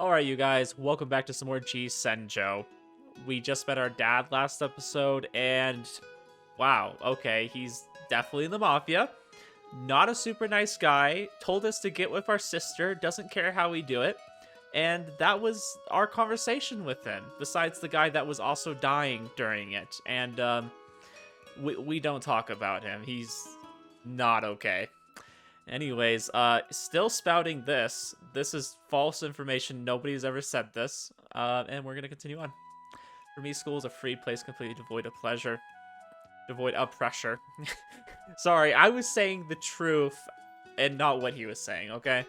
Alright, you guys, welcome back to some more G-Senjou. We just met our dad last episode, and wow, okay, he's definitely in the Mafia. Not a super nice guy, told us to get with our sister, doesn't care how we do it. And that was our conversation with him, besides the guy that was also dying during it. And we don't talk about him, he's not okay. Anyways, still spouting this. This is false information. Nobody's ever said this. And we're gonna continue on. For me, school is a free place completely devoid of pleasure. Devoid of pressure. Sorry, I was saying the truth and not what he was saying, okay?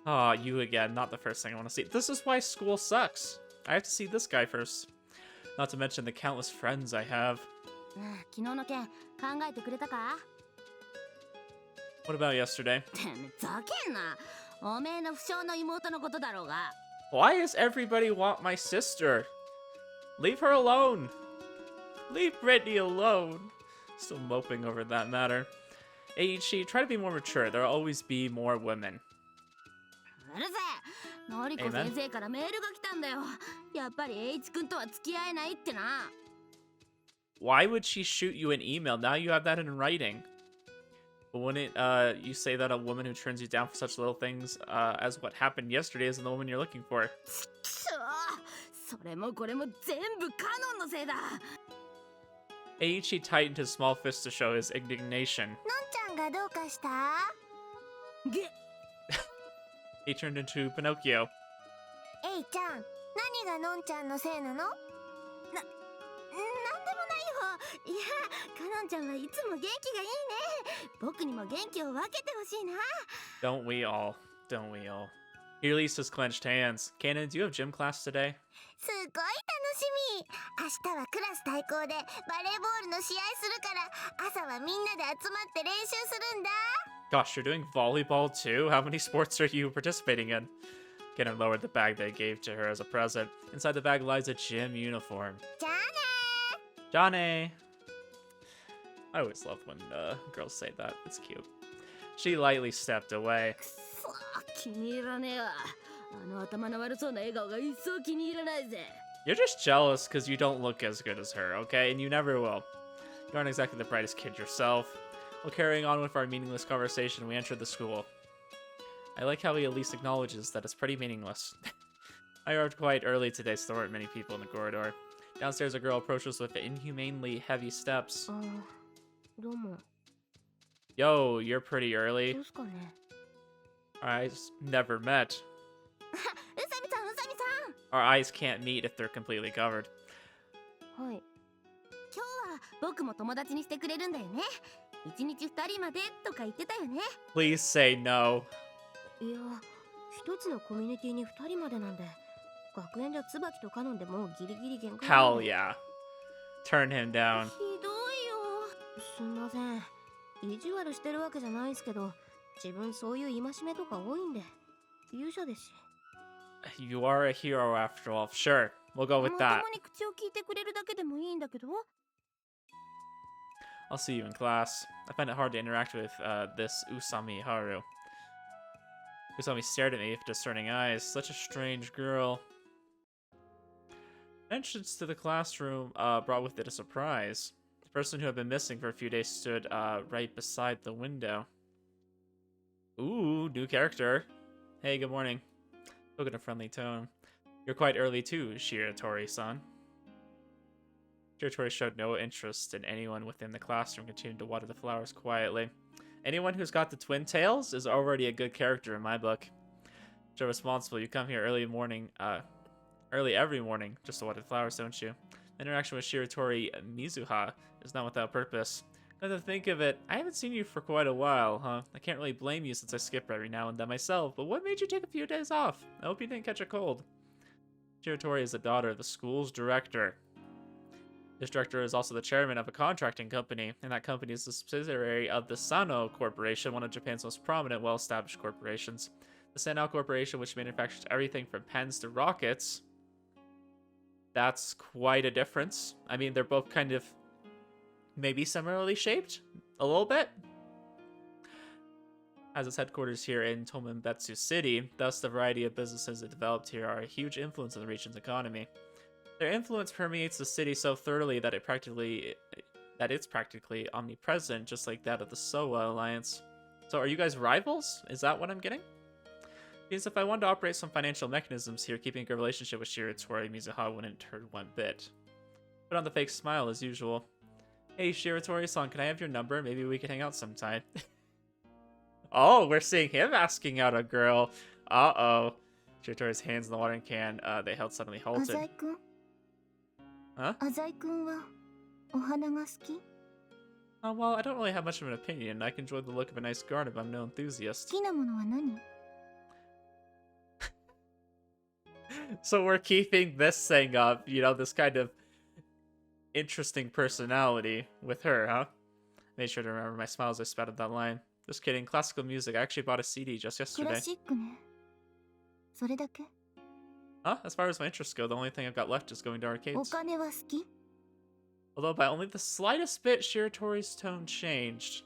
Aw, you again. Not the first thing I want to see. This is why school sucks. I have to see this guy first. Not to mention the countless friends I have. What about yesterday? Why does everybody want my sister? Leave her alone. Leave Brittany alone. Still moping over that matter. Eiichi, try to be more mature. There'll always be more women. Amen. Why would she shoot you an email? Now you have that in writing. But wouldn't you say that a woman who turns you down for such little things as what happened yesterday isn't the woman you're looking for? Eiichi tightened his small fist to show his indignation. He turned into Pinocchio. Don't we all? Don't we all? He released his clenched hands. Kanan, do you have gym class today? Gosh, you're doing volleyball too? How many sports are you participating in? Kanan lowered the bag they gave to her as a present. Inside the bag lies a gym uniform. Johnny! I always love when girls say that. It's cute. She lightly stepped away. You're just jealous because you don't look as good as her, okay? And you never will. You aren't exactly the brightest kid yourself. While carrying on with our meaningless conversation, we entered the school. I like how he at least acknowledges that it's pretty meaningless. I arrived quite early today, so there weren't many people in the corridor. Downstairs, a girl approached us with inhumanely heavy steps. Yo, you're pretty early. Our eyes never met. Our eyes can't meet if they're completely covered. Please say no. Hell yeah. Turn him down. You are a hero after all. Sure, we'll go with that. I'll see you in class. I find it hard to interact with this Usami Haru. Usami stared at me with discerning eyes. Such a strange girl. Entrance to the classroom brought with it a surprise. The person who had been missing for a few days stood right beside the window. Ooh, new character. Hey, good morning. Spoke in a friendly tone. You're quite early too, Shiratori-san. Shiratori showed no interest in anyone within the classroom, continued to water the flowers quietly. Anyone who's got the twin tails is already a good character in my book. So responsible, you come here early every morning, just to water the flowers, don't you? Interaction with Shiratori Mizuha is not without purpose. Come to think of it, I haven't seen you for quite a while, huh? I can't really blame you since I skip every now and then myself, but what made you take a few days off? I hope you didn't catch a cold. Shiratori is the daughter of the school's director. This director is also the chairman of a contracting company, and that company is a subsidiary of the Sano Corporation, one of Japan's most prominent, well-established corporations. The Sano Corporation, which manufactures everything from pens to rockets. That's quite a difference. I mean, they're both kind of maybe similarly shaped, a little bit. has its headquarters here in Tomenbetsu City. Thus, the variety of businesses it developed here are a huge influence on the region's economy. Their influence permeates the city so thoroughly that it's practically omnipresent, just like that of the Sowa Alliance. So, are you guys rivals? Is that what I'm getting? Because if I wanted to operate some financial mechanisms here, keeping a good relationship with Shiratori Mizuha wouldn't hurt one bit. Put on the fake smile as usual. Hey, Shiratori-san, can I have your number? Maybe we could hang out sometime. Oh, we're seeing him asking out a girl. Uh-oh. Shiratori's hands in the watering can, they held suddenly halted. Huh? Well, I don't really have much of an opinion. I can enjoy the look of a nice garden, but I'm no enthusiast. So we're keeping this thing up, you know, this kind of interesting personality with her, huh? Made sure to remember my smile as I spouted that line. Just kidding, classical music. I actually bought a CD just yesterday. Huh? As far as my interests go, the only thing I've got left is going to arcades. Although by only the slightest bit, Shiratori's tone changed.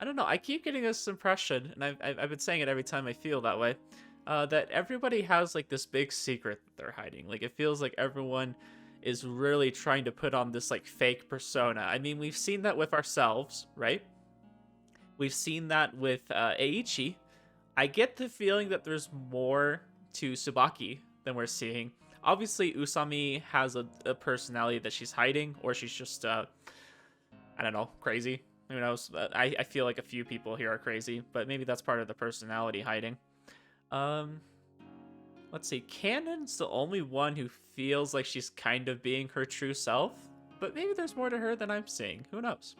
I don't know, I keep getting this impression, and I've been saying it every time I feel that way, that everybody has like this big secret that they're hiding. Like, it feels like everyone is really trying to put on this like fake persona. I mean, we've seen that with ourselves, right? We've seen that with Eiichi. I get the feeling that there's more to Tsubaki than we're seeing. Obviously, Usami has a personality that she's hiding, or she's just, I don't know, crazy. Who knows? I feel like a few people here are crazy, but maybe that's part of the personality hiding. Let's see. Kanon's the only one who feels like she's kind of being her true self, but maybe there's more to her than I'm seeing. Who knows?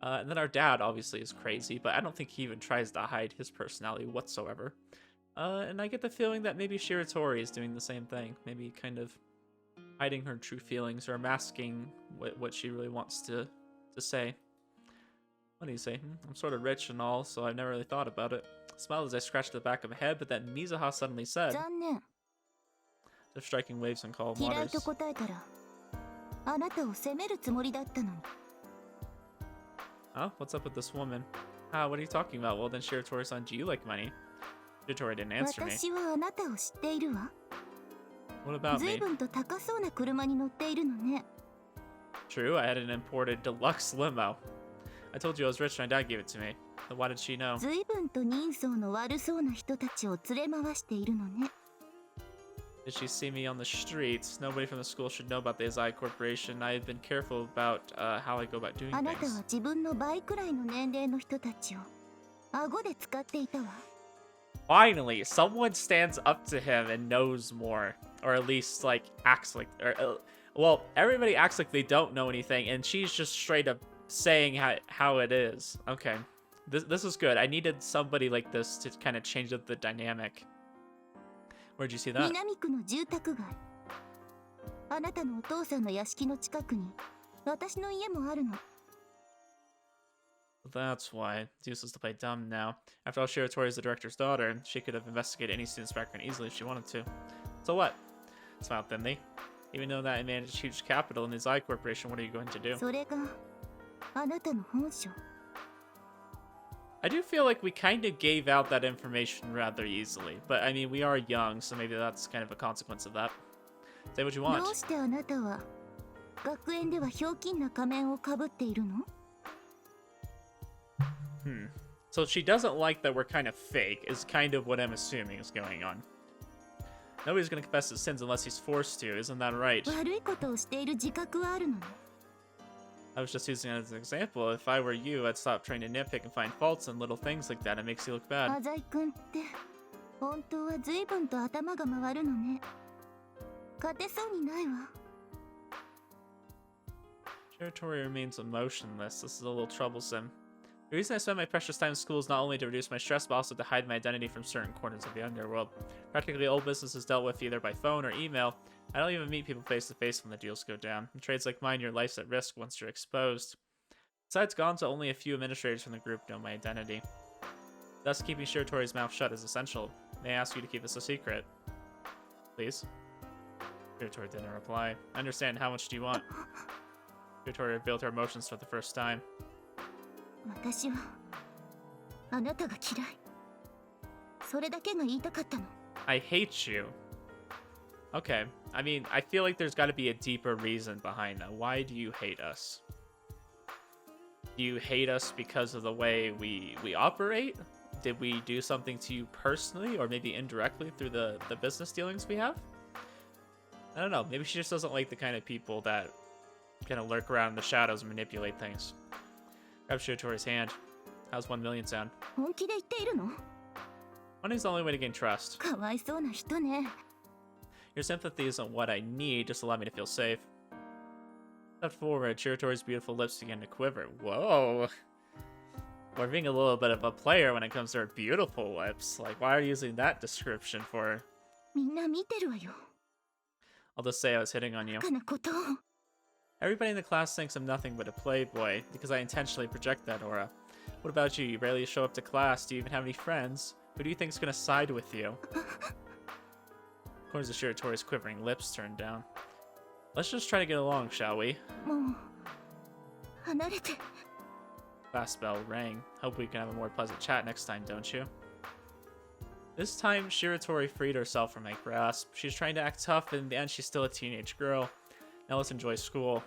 And then our dad obviously is crazy, but I don't think he even tries to hide his personality whatsoever. And I get the feeling that maybe Shiratori is doing the same thing. Maybe kind of hiding her true feelings or masking what she really wants to say. What do you say? I'm sort of rich and all, so I've never really thought about it. I smiled as I scratched the back of my head, but then Mizuha suddenly said, "The striking waves and calm waters." Oh, what's up with this woman? Ah, what are you talking about? Well, then Shiratori-san, do you like money? Shiratori didn't answer me. What about me? True, I had an imported deluxe limo. I told you I was rich and my dad gave it to me. But why did she know? Did she see me on the streets? Nobody from the school should know about the Usami Corporation. I have been careful about how I go about doing things. Finally, someone stands up to him and knows more. Or at least, like, acts like... well, everybody acts like they don't know anything, and she's just straight up saying how it is. Okay. This is good. I needed somebody like this to kind of change up the dynamic. Where'd you see that? That's why. It's useless to play dumb now. After all, Shiratori is the director's daughter. She could have investigated any student's background easily if she wanted to. So what? Smiled thinly. Even though that I managed huge capital in the Usami Corporation, what are you going to do? I do feel like we kind of gave out that information rather easily, but I mean, we are young, so maybe that's kind of a consequence of that. Say what you want. So she doesn't like that we're kind of fake, is kind of what I'm assuming is going on. Nobody's gonna confess his sins unless he's forced to, isn't that right? I was just using it as an example. If I were you, I'd stop trying to nitpick and find faults in little things like that. It makes you look bad. Shiratori remains emotionless. This is a little troublesome. The reason I spend my precious time in school is not only to reduce my stress, but also to hide my identity from certain corners of the underworld. Practically all business is dealt with either by phone or email. I don't even meet people face to face when the deals go down. In trades like mine, your life's at risk once you're exposed. Besides, Gonzo, only a few administrators from the group know my identity. Thus, keeping Shiratori's mouth shut is essential. May I ask you to keep this a secret? Please? Shiratori didn't reply. I understand. How much do you want? Shiratori revealed her emotions for the first time. あなたが嫌い。それだけが言いたかったの。I hate you. Okay. I mean, I feel like there's got to be a deeper reason behind that. Why do you hate us? Do you hate us because of the way we operate? Did we do something to you personally or maybe indirectly through the business dealings we have? I don't know. Maybe she just doesn't like the kind of people that kind of lurk around in the shadows and manipulate things. Grab Shiratori's hand. How's 1 million sound? 本気で言っているの？ Money's the only way to gain trust. かわいそうな人ね。Your sympathy isn't what I need, just allow me to feel safe. Step forward, Shiratori's beautiful lips began to quiver. Whoa. We're being a little bit of a player when it comes to her beautiful lips. Like, why are you using that description for her? みんな見てるわよ。 I'll just say I was hitting on you. バカなことを。 Everybody in the class thinks I'm nothing but a playboy because I intentionally project that aura. What about you? You rarely show up to class. Do you even have any friends? Who do you think's gonna side with you? Corners of Shiratori's quivering lips turned down. Let's just try to get along, shall we? もう離れて。 Class bell rang. Hope we can have a more pleasant chat next time, don't you? This time, Shiratori freed herself from my grasp. She's trying to act tough, but in the end, she's still a teenage girl. Now let's enjoy school.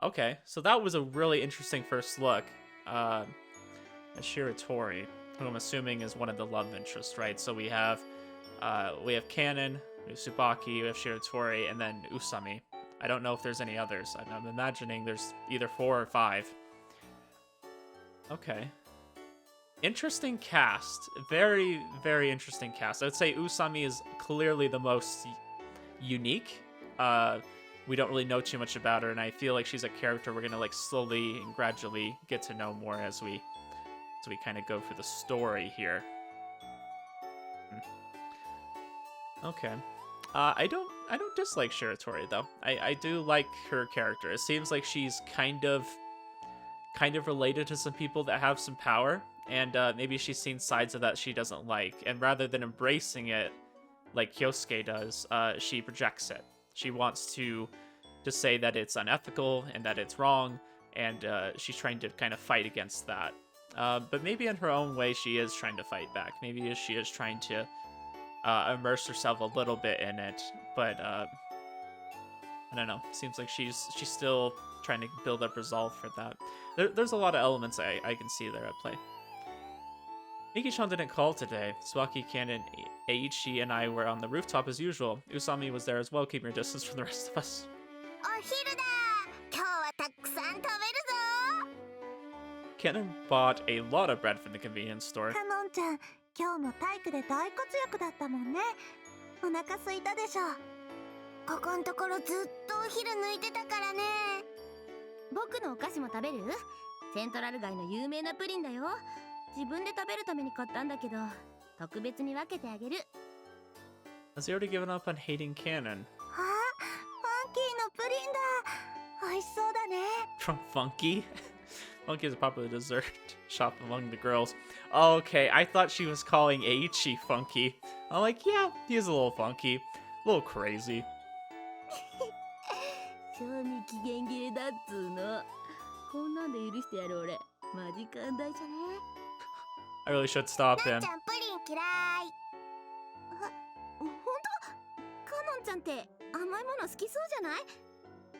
Okay, so that was a really interesting first look at Shiratori, who I'm assuming is one of the love interests, right? So we have Kanon, we have Tsubaki, we have Shiratori, and then Usami. I don't know if there's any others. I'm imagining there's either 4 or 5. Okay. Interesting cast. Very, very interesting cast. I would say Usami is clearly the most unique. We don't really know too much about her, and I feel like she's a character we're gonna like slowly and gradually get to know more as we kind of go through the story here. Okay. I don't dislike Shiratori though. I do like her character. It seems like she's kind of related to some people that have some power, and maybe she's seen sides of that she doesn't like, and rather than embracing it like Kyosuke does, she projects it. She wants to just say that it's unethical and that it's wrong, and she's trying to kind of fight against that. But maybe in her own way, she is trying to fight back. Maybe she is trying to immerse herself a little bit in it, but I don't know. Seems like she's still trying to build up resolve for that. There's a lot of elements I can see there at play. Miki-chan didn't call today. Tsubaki, Kanon, Eiichi, and I were on the rooftop as usual. Usami was there as well, keeping her distance from the rest of us. お昼だ。今日はたくさん食べるぞ。 Kanon bought a lot of bread from the convenience store. カノンちゃん、今日も体育で大活躍だったもんね。お腹空いたでしょ。ここんところずっとお昼抜いてたからね。僕のお菓子も食べる？セントラル街の有名なプリンだよ。自分で食べるために買ったんだけど、特別に分けてあげる。 Has he already given up on hating Kanon? あ、ファンキーのプリンだ。美味しそうだね。 From Funky? Funky is a popular dessert shop among the girls. Okay, I thought she was calling Eiichi funky. I'm like, yeah, he is a little funky. A little crazy. 賞味期限切れだっつーの。こんなんで許してやる俺。マジ寛大じゃね。 I really should stop な him. んちゃんプリン嫌い。ほんと？カノンちゃんって甘いもの好きそうじゃない？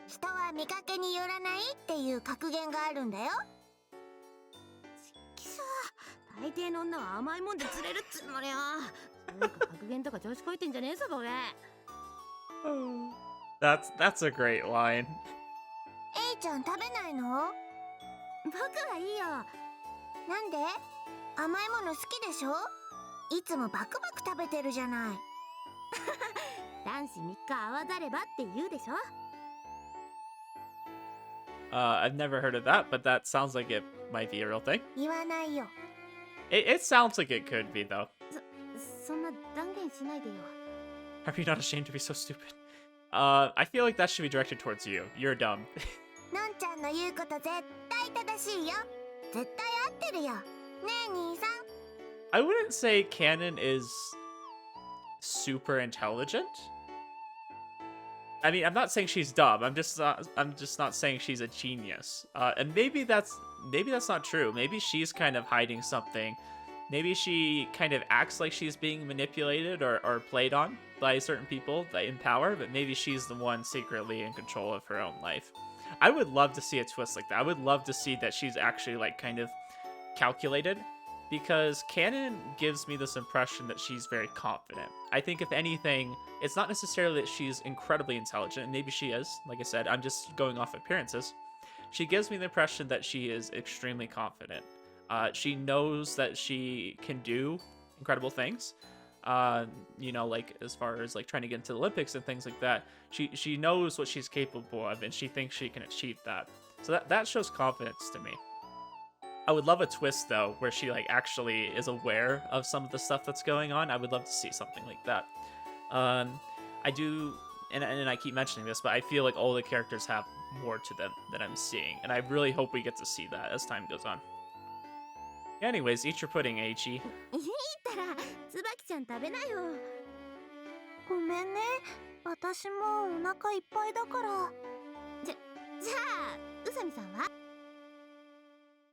人は見かけによらないっていう格言があるんだよ。ちきしょう。大抵の女は甘いもんで釣れるっつうのによ。なんか格言とか調子こいてんじゃねえぞボケ。That's a great line. エイちゃん食べないの？僕はいいよ。なんで？甘いもの好きでしょ？いつもバクバク食べてるじゃない。男子3日会わざればって言うでしょ？ I've never heard of that, but that sounds like it might be a real thing. 言わないよ。 It sounds like it could be, though. そんな断言しないでよ。 Are you not ashamed to be so stupid? I feel like that should be directed towards you. You're dumb. のんちゃんの言うこと絶対正しいよ。絶対合ってるよ。ねえ兄さん。 I wouldn't say Kanon is super intelligent. I mean, I'm not saying she's dumb. I'm just not saying she's a genius. And maybe that's maybe that's not true. Maybe she's kind of hiding something. Maybe she kind of acts like she's being manipulated or played on by certain people in power, but maybe she's the one secretly in control of her own life. I would love to see a twist like that. I would love to see that she's actually like kind of calculated, because canon gives me this impression that she's very confident. I think if anything, it's not necessarily that she's incredibly intelligent, and maybe she is. Like I said, I'm just going off appearances. She gives me the impression that she is extremely confident. She knows that she can do incredible things. You know, like as far as like trying to get into the Olympics and things like that. She knows what she's capable of, and she thinks she can achieve that. So that shows confidence to me. I would love a twist though, where she like actually is aware of some of the stuff that's going on. I would love to see something like that. I do, and I keep mentioning this, but I feel like all the characters have more to them than I'm seeing, and I really hope we get to see that as time goes on. Anyways, eat your pudding, Aichi. いいったら椿ちゃん食べなよ。ごめんね、私もお腹いっぱいだから。じゃあ宇佐美さんは？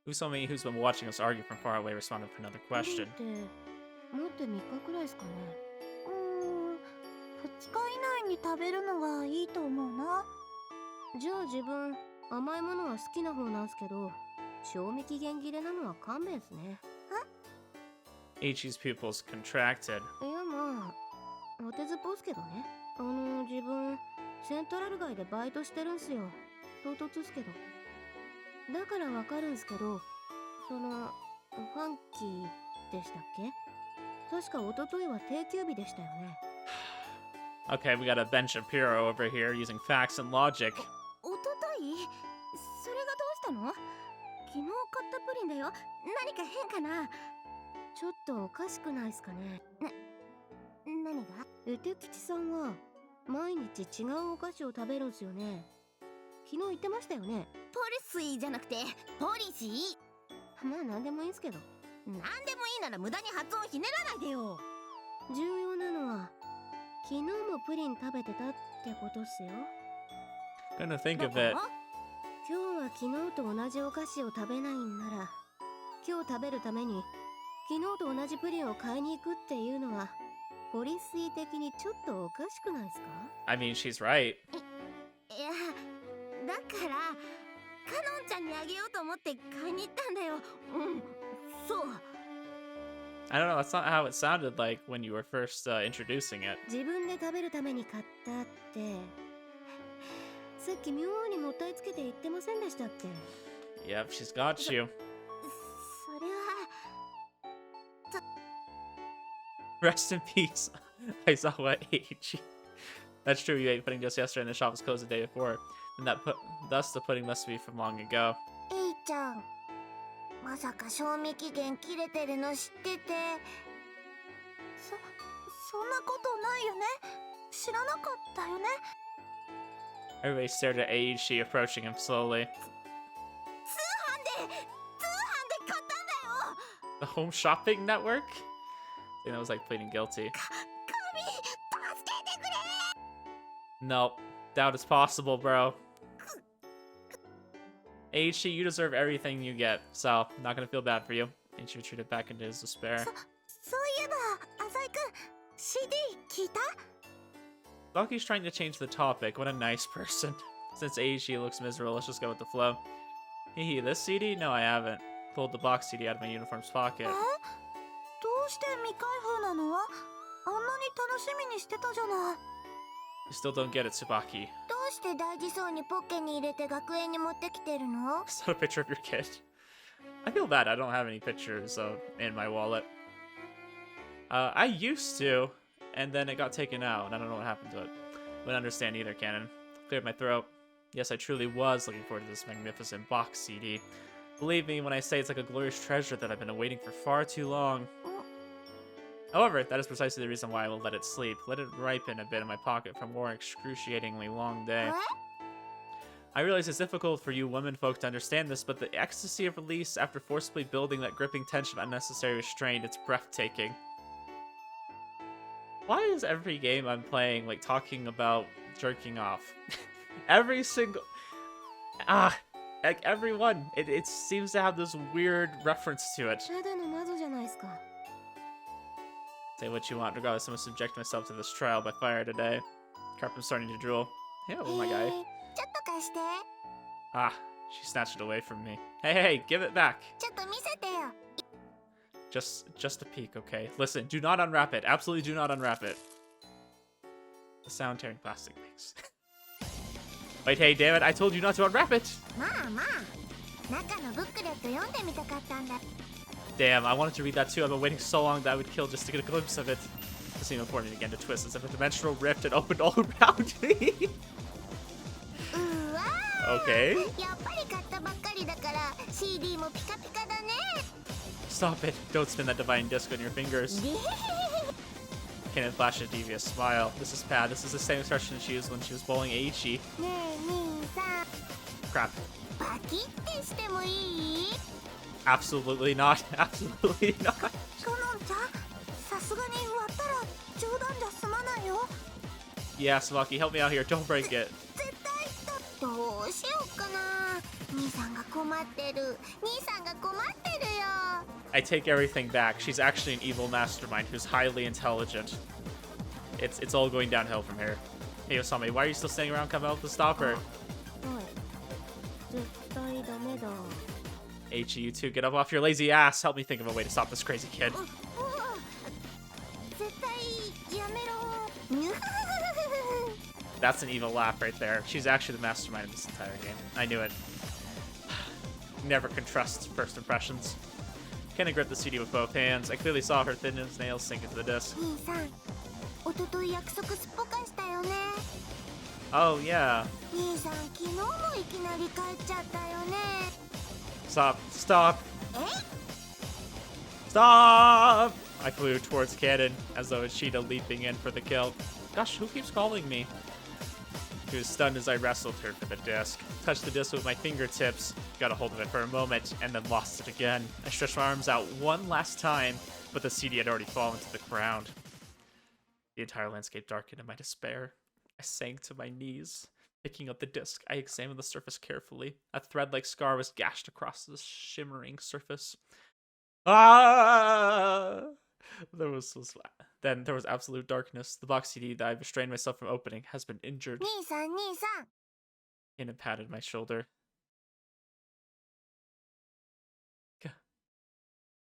Usami, who's been watching us argue from far away, responded with another question. もって3日くらいですかね。2日以内に食べるのがいいと思うな。じゃあ自分甘いものは好きな方なんすけど、賞味期限切れなのは勘弁ですね。Aichi's pupils contracted. いやまあ、当てずっぽうすけどね。自分セントラル街でバイトしてるんすよ。唐突っすけど。だからわかるんすけど、そのファンキーでしたっけ？確か一昨日は定休日でしたよね。Okay, we got a Ben Shapiro over here using facts and logic. 一昨日？それがどうしたの？昨日買ったプリンだよ。何か変かな？ちょっとおかしくないっすかね。何が？エテ吉さんは毎日違うお菓子を食べるんすよね。昨日言ってましたよね。ポリシーじゃなくてポリシー。まあ何でもいいんすけど。何でもいいなら無駄に発音ひねらないでよ。重要なのは昨日もプリン食べてたってことっすよ。Gonna think of it. 今日は昨日と同じお菓子を食べないんなら、今日食べるために昨日と同じプリンを買いに行くっていうのはポリシー的にちょっとおかしくないですか？ I mean, she's right. いや、だからカノンちゃんにあげようと思って買いに行ったんだよ。そう。I don't know, that's not how it sounded like when you were first introducing it. 自分で食べるために買ったって、さっき妙にもったいつけて言ってませんでしたっけ？ Yep, she's got you. それは Rest in peace, Aizawa Eiichi. That's true, you ate pudding just yesterday and the shop was closed the day before. And thus the pudding must be from long ago. エイちゃん、まさか賞味期限切れてるの知ってて。そんなことないよね。知らなかったよね。Everybody stared at Aichi, approaching him slowly. 通販で買ったんだよ。 The Home Shopping Network? I think that was like pleading guilty. 神、助けてくれ。 Nope. Doubt it's possible, bro. Aichi, you deserve everything you get, so I'm not gonna feel bad for you. Aichi retreated back into his despair. そういえば、浅井くん、CD 聞いた？ Baki's trying to change the topic. What a nice person. Since Aichi looks miserable, let's just go with the flow. Hee, this CD? No, I haven't. Pulled the box CD out of my uniform's pocket. どうして未開封なの？あんなに楽しみにしてたじゃない。 You still don't get it, Tsubaki. どうして大事そうにポッケに入れて学園に持ってきてるの？ Is that a picture of your kid? I feel bad. I don't have any pictures in my wallet. I used to, and then it got taken out, and I don't know what happened to it. Wouldn't understand either, Canon. Cleared my throat. Yes, I truly was looking forward to this magnificent box CD. Believe me when I say it's like a glorious treasure that I've been awaiting for far too long. However, that is precisely the reason why I will let it sleep. Let it ripen a bit in my pocket for a more excruciatingly long day. I realize it's difficult for you women folk to understand this, but the ecstasy of release after forcibly building that gripping tension of unnecessary restraint, it's breathtaking. Why is every game I'm playing like talking about jerking off? Every Like everyone, it seems to have this weird reference to it. ただの魔女じゃないですか。 Say what you want, regardless. I'm gonna subject myself to this trial by fire today. Carp, I'm starting to drool. Hey, oh my guy. ちょっと貸して。 Ah, she snatched it away from me. Hey, give it back. ちょっと見せてよ。 Just a peek, okay? Listen, do not unwrap it. Absolutely do not unwrap it. The sound tearing plastic makes. Wait, hey, damn it, I told you not to unwrap it! まあまあ。中のブックレット読んでみたかったんだ。 Damn, I wanted to read that too. I've been waiting so long that I would kill just to get a glimpse of it. It seemed important again to twist as if a dimensional rift had opened all around me. うわー。 Okay. やっぱり買ったばっかりだから CD もピカピカだね。 Stop it. Don't spin that divine disc on your fingers. Kanon flashed a devious smile. This is Pat. This is the same expression she used when she was bowling Aichi. ねえ兄さん。 Crap. バキってしてもいい？ Absolutely not. Absolutely not. カノンちゃん、さすがに割ったら冗談じゃ済まないよ。 Yeah, Smoky, help me out here. Don't break it. 絶対どうしようかな。兄さんが困ってる。兄さんが困ってるよ。 I take everything back. She's actually an evil mastermind who's highly intelligent. It's all going downhill from here. Hey, Usami, why are you still standing around? Come help to stop her. はい。絶対ダメだ。 Aichi, you two, get up off your lazy ass. Help me think of a way to stop this crazy kid. 絶対やめろ。 That's an evil laugh right there. She's actually the mastermind of this entire game. I knew it. Never can trust first impressions. Kenna gripped the CD with both hands. I clearly saw her thin as nails sink into the disc. 兄さん、おととい約束すっぽかしたよね。 Oh, yeah. 兄さん、昨日もいきなり帰っちゃったよね。 Stop. Stop. え？ Stop! I flew towards Cannon as though it's Cheetah leaping in for the kill. Gosh, who keeps calling me? She was stunned as I wrestled her for the disc. Touched the disc with my fingertips, got a hold of it for a moment, and then lost it again. I stretched my arms out one last time, but the CD had already fallen to the ground. The entire landscape darkened in my despair. I sank to my knees. Picking up the disc, I examined the surface carefully. A thread-like scar was gashed across the shimmering surface. Ah! Then there was absolute darkness. The box CD that I restrained myself from opening has been injured. 兄さん、兄さん。 Anna patted my shoulder.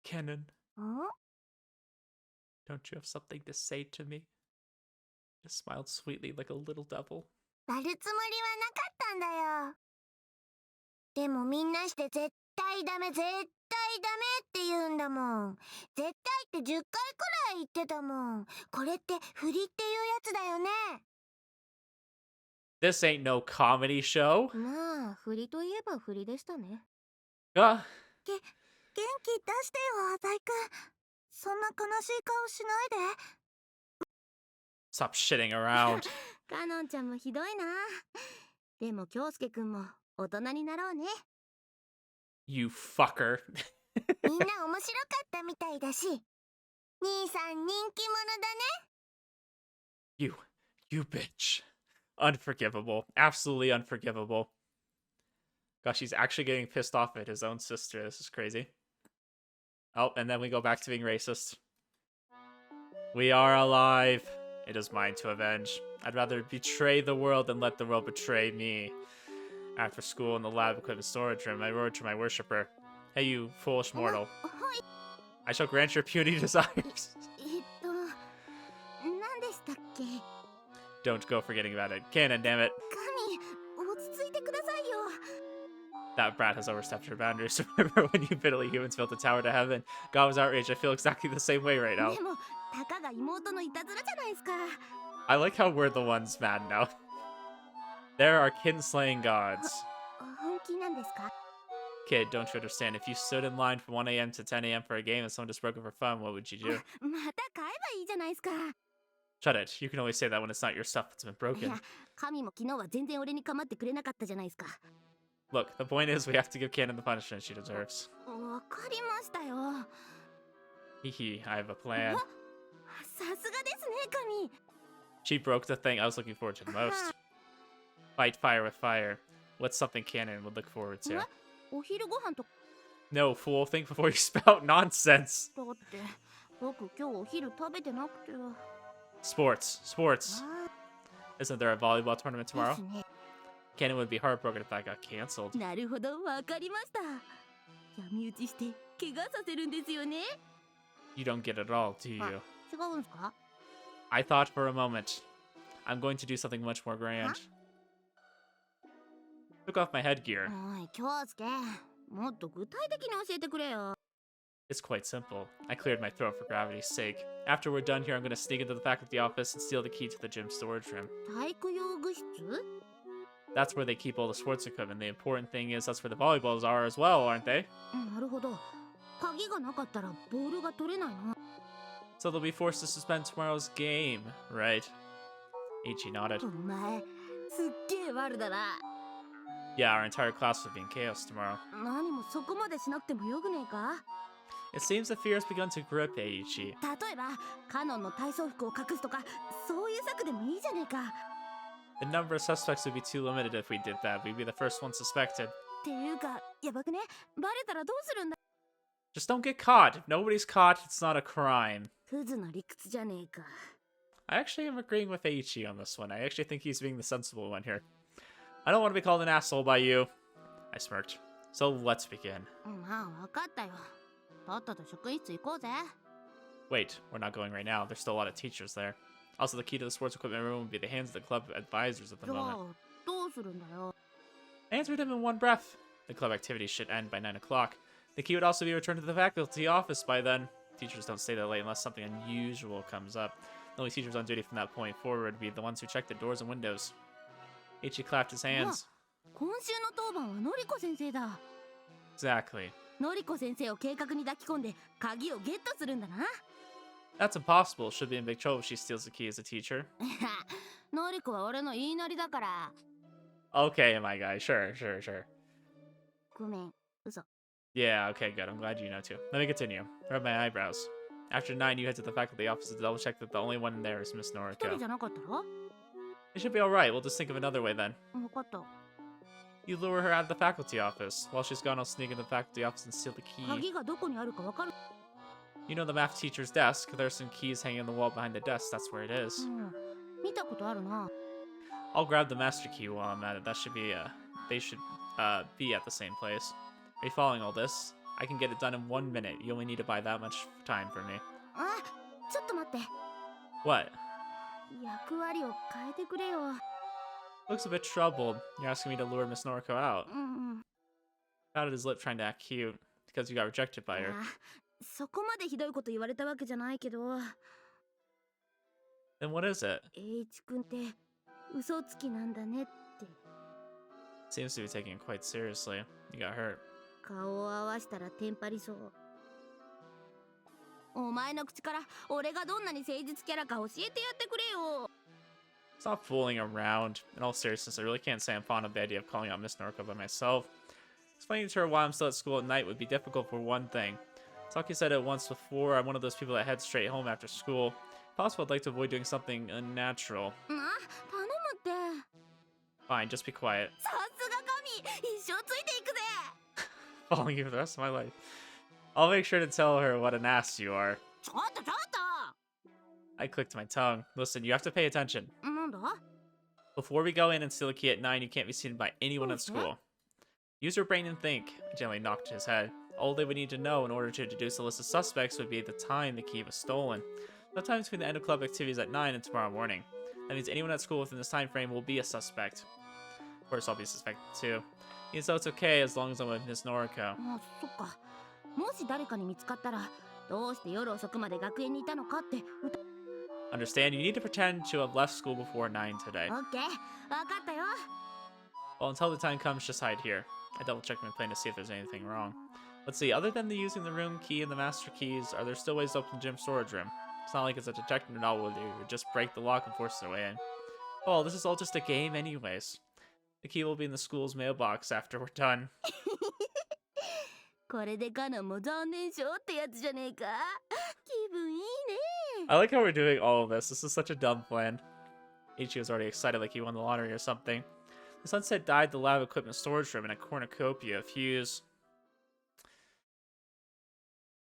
Cannon, ん？ don't you have something to say to me? I smiled sweetly like a little devil. 割るつもりはなかったんだよ。でもみんなして絶対ダメ、絶対ダメって言うんだもん。絶対って10回くらい言ってたもん。これって振りっていうやつだよね。 This ain't no comedy show. まあ、振りといえば振りでしたね。 Ah, 元気出してよ、浅井くん。そんな悲しい顔しないで。 stop shitting around. かのんちゃんもひどいな。でも京介くんも大人になろうね。 You fucker. みんな面白かったみたいだし。兄さん人気者だね。 You bitch. Unforgivable. Absolutely unforgivable. Gosh, he's actually getting pissed off at his own sister. This is crazy. Oh, and then we go back to being racist. We are alive. It is mine to avenge. I'd rather betray the world than let the world betray me. After school in the lab equipment storage room, I roared to my worshipper. Hey, you foolish mortal. はい。 I shall grant your puny desires. 何でしたっけ？ Don't go forgetting about it. Cannon, damn it. 神、落ち着いてくださいよ。 That brat has overstepped her boundaries. Remember when you piddly humans built a tower to heaven? God was outraged. I feel exactly the same way right now. でも、たかが妹のいたずらじゃないですか。 I like how we're the ones mad now. There are kinslaying gods. 本気なんですか？ Kid, don't you understand? If you stood in line from 1 a.m. to 10 a.m. for a game and someone just broke it for fun, what would you do? また買えばいいじゃないですか。 Shut it. You can only say that when it's not your stuff that's been い broken. や、神も昨日は全然俺に構ってくれなかったじゃないですか。 Look, the point is we have to give Cannon the punishment she deserves. わかりましたよ。 Hehe, I have a plan. さすがですね、神。 She broke the thing I was looking forward to the most. Fight fire with fire. What's something canon would look forward え to? お昼ご飯と No, fool. Think before you spout nonsense. だって僕今日お昼食べてなくて Sports. Sports. あ Isn't there a volleyball tournament ーで tomorrow? すね Canon would be heartbroken if that got canceled. なるほどわかりました闇討ちして怪我させるんですよね You don't get it all, do あ you? 違うんですか I thought for a moment. I'm going to do something much more grand. Took off my headgear. おい京介もっと具体的に教えてくれよ It's quite simple. I cleared my throat for gravity's sake. After we're done here, I'm gonna sneak into the faculty office and steal the key to the gym storage room. 体育用具室 That's where they keep all the sports equipment. The important thing is that's where the volleyballs are as well, aren't they? なるほど鍵がなかったらボールが取れないな So they'll be forced to suspend tomorrow's game, right? Ichi nodded. お前すっげえ悪だな Yeah, our entire class will be in chaos tomorrow. 何もそこまでしなくてもよくねえか It seems the fear has begun to grip Eiichi. 例えばカノンの体操服を隠すとかそういう策でもいいじゃねえか The number of suspects would be too limited if we did that. We'd be the first one suspected. っていうかやばくねバレたらどうするんだ Just don't get caught. If nobody's caught, it's not a crime. クズな理屈じゃねえか I actually am agreeing with Eiichi on this one. I actually think he's being the sensible one here. I don't want to be called an asshole by you. I smirked. So let's begin. まあ分かったよとっとと職員室行こうぜ Wait, we're not going right now. There's still a lot of teachers there. Also, the key to the sports equipment room would be the hands of the club advisors at the じゃあ moment. どうするんだよ I answered him in one breath. The club activities should end by 9 o'clock. The key would also be returned to the faculty office by then. Teachers don't stay that late unless something unusual comes up. The only teachers on duty from that point forward would be the ones who check the doors and windows. Ichi clapped his hands. 今週の当番はのりこ先生だ Exactly. のりこ先生を計画に抱き込んで鍵をゲットするんだな That's impossible. She'll be in big trouble if she steals the key as a teacher. のりこは俺の言いなりだから Okay, my guy. Sure. ごめん嘘 Yeah, okay, good. I'm glad you know too. Let me continue. Rub my eyebrows. After 9, you head to the faculty office to double check that the only one in there is Miss 一人 Noriko. じゃなかったろ It should be alright. We'll just think of another way then. 分かった You lure her out of the faculty office. While she's gone, I'll sneak into the faculty office and steal the key. 鍵がどこにあるか分かる You know the math teacher's desk. There's some keys hanging on the wall behind the desk. That's where it is. 見たことあるな I'll grab the master key while I'm at it. That should be, they should, be at the same place. Are you following all this? I can get it done in 1 minute. You only need to buy that much time for me. あちょっと待って What? 役割を変えてくれよ Looks a bit troubled. You're asking me to lure Miss Noriko out. うん Pouted his lip trying to act cute. Because you got rejected by her. あそこまでひどいこと言われたわけじゃないけど Then what is it? 栄一くんって嘘つきなんだねって Seems to be taking it quite seriously. You got hurt. 顔を合わしたらテンパりそうお前の口から俺がどんなに誠実キャラか教えてやってくれよ Stop fooling around. In all seriousness, I really can't say I'm fond of the idea of calling out Miss Noriko by myself. Explaining to her why I'm still at school at night would be difficult for one thing. Saki said it once before, I'm one of those people that head straight home after school. If possible, I'd like to avoid doing something unnatural. 頼むって Fine, just be quiet. さすが神一生ついていくぜ Following you for the rest of my life. I'll make sure to tell her what an ass you are. ちょっと I clicked my tongue. Listen, you have to pay attention. なんだ Before we go in and steal the key at 9, you can't be seen by anyone at Okay. school. Use your brain and think. I gently knocked his head. All they would need to know in order to deduce a list of suspects would be the time the key was stolen. No time between the end of club activities at 9 and tomorrow morning. That means anyone at school within this time frame will be a suspect. Of course, I'll be suspected too. Even so, it's okay as long as I'm with Miss Noriko. あそっかもし誰かに見つかったらどうして夜遅くまで学園にいたのかって歌 Understand, you need to pretend to have left school before 9 today. オッケー分かったよ Well, until the time comes, just hide here. I double-checked my plan to see if there's anything wrong. Let's see, other than the using the room key and the master keys, are there still ways to open the gym storage room? It's not like it's a detective novel where you would just break the lock and force their way in. Oh, this is all just a game anyways. The key will be in the school's mailbox after we're done. これでカノンも残念賞ってやつじゃねえか気分いいね I like how we're doing all of this. This is such a dumb plan. Ichi was already excited like he won the lottery or something. The sunset dyed the lab equipment storage room in a cornucopia of hues.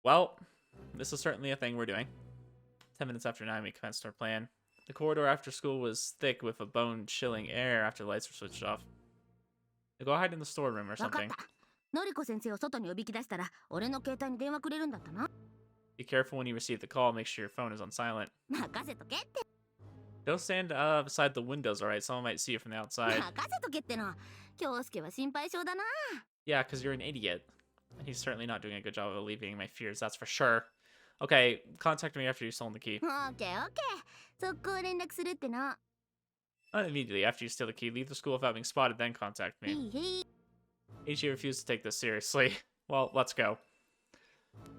Well, this is certainly a thing we're doing. 10 minutes after 9, we commenced our plan. The corridor after school was thick with a bone-chilling air after the lights were switched off. Now go hide in the storeroom or わかっ something. た。のりこ先生を外におびき出したら、俺の携帯に電話くれるんだったな。 Be careful when you receive the call. Make sure your phone is on silent. 任せとけって。 Don't stand beside the windows, alright? Someone might see you from the outside. 任せとけっての。京介は心配性だな。 Yeah, because you're an idiot. And he's certainly not doing a good job of alleviating my fears, that's for sure. Okay, contact me after you've stolen the key. オッケーオッケー。速攻連絡するってな。 Not immediately. After you steal the key, leave the school without being spotted, then contact へ me. いへい。 Ichi refused to take this seriously. Well, let's go.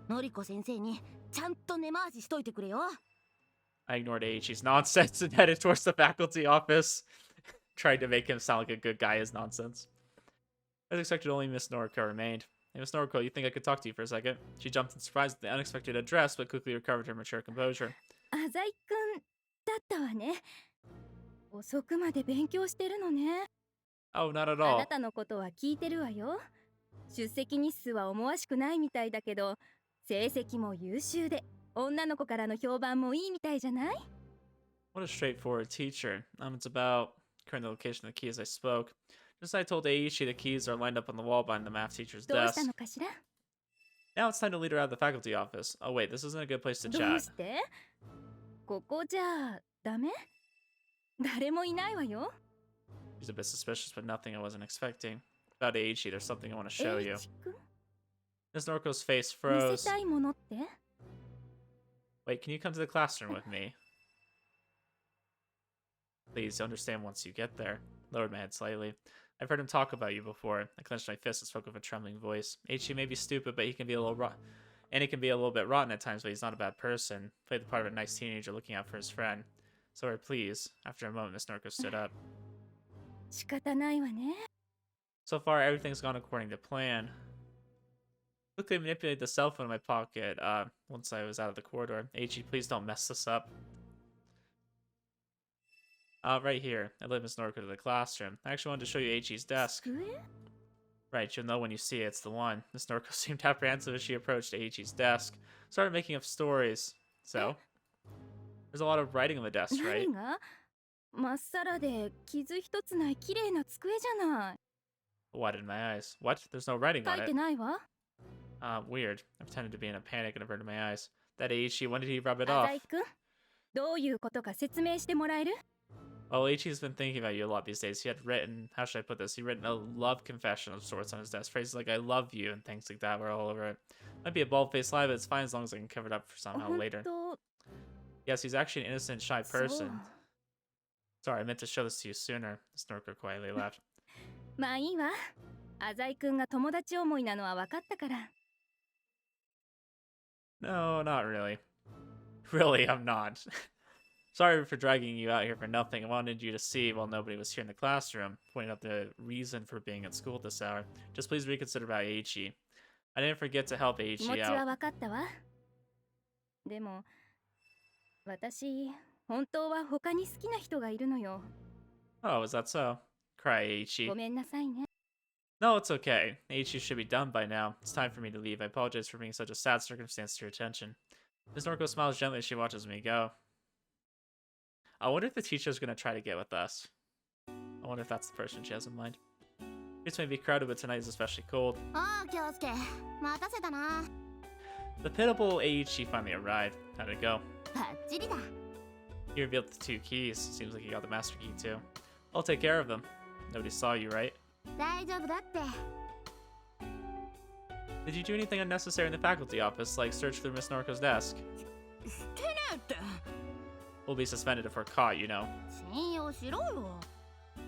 のりこ先生にちゃんと根回ししといてくれよ。 I ignored Aichi's nonsense and headed towards the faculty office, trying to make him sound like a good guy is nonsense. As expected, only Miss Noriko remained. Hey, Miss Noriko, you think I could talk to you for a second? She jumped in surprise at the unexpected address, but quickly recovered her mature composure. 浅井くんだったわね。遅くまで勉強してるのね。 Oh, not at あ all. なたのことは聞いてるわよ。出席日数は思わしくないみたいだけど、成績も優秀で、女の子からの評判もいいみたいじゃない？ What a straightforward teacher. It's about current location of the keys I spoke. Just as I told Aichi, the keys are lined up on the wall behind the math teacher's どうし desk. たのかしら？ Now it's time to lead her out of the faculty office. Oh wait, this isn't a good place to どう chat. して？ここじゃダメ？誰もいないわよ。 She's a bit suspicious, but nothing I wasn't expecting. About Aichi, there's something I want to show you. 栄一くん？ Miss Noriko's face 見 froze. せたいものって？ Wait, can you come to the classroom with me? Please understand once you get there. Lowered my head slightly. I've heard him talk about you before. I clenched my fist and spoke with a trembling voice. Aichi may be stupid, but he can be a little and he can be a little bit rotten at times, but he's not a bad person. Played the part of a nice teenager looking out for his friend. So please. After a moment, Miss Noriko stood up. 仕方ないわね。 So far, everything's gone according to plan. Quickly manipulated the cell phone in my pocket once I was out of the corridor. Aichi, please don't mess this up. Right here. I led Miss Noriko to the classroom. I actually wanted to show you Aichi's desk. 机？ Right, you'll know when you see it, it's the one. Miss Noriko seemed apprehensive as she approached Aichi's desk. Started making up stories. So, there's a lot of writing on the desk, right? 何が？まっさらで傷一つない綺麗な机じゃない。 What in my eyes? What? There's no writing 書 on い it. てないわ。 Weird. I pretended to be in a panic and averted my eyes. That Aichi, when did he rub it 浅 off? 井くん、どういうことか説明してもらえる？ Well, Aichi's been thinking about you a lot these days. He had written, how should I put this? He written a love confession of sorts on his desk. Phrases like, I love you, and things like that were all over it. Might be a bald-faced lie, but it's fine as long as I can cover it up for somehow 本 later. 当、 Yes, he's actually an innocent, shy そう。 person. Sorry, I meant to show this to you sooner. Snorker quietly laughed. まあいいわ。浅井くんが友達思いなのは分かったから。 No, not really. Really, I'm not. Sorry for dragging you out here for nothing. I wanted you to see while nobody was here in the classroom, pointing out the reason for being at school at this hour. Just please reconsider about Aichi. I didn't forget to help 気 Aichi 持ちは out. 分かったわ。でも、私、本当は他に好きな人がいるのよ。 Oh, is that so? Cry, Aichi. ごめんなさいね。 No, it's okay. Aichi should be done by now. It's time for me to leave. I apologize for bringing such a sad circumstance to your attention. Miss Noriko smiles gently as she watches me go. I wonder if the teacher's gonna try to get with us. I wonder if that's the person she has in mind. Streets may be crowded, but tonight is especially cold. ああ、京介。待たせたな。 The pitiable Aichi finally arrived. How'd it go? バッチリだ。 He revealed the 2 keys. Seems like he got the master key too. I'll take care of them. Nobody saw you, right? 大丈夫だって。 Did you do anything unnecessary in the faculty office, like search through Miss Noriko's desk? してねえって。 We'll be suspended if we're caught, you know. 信用しろよ。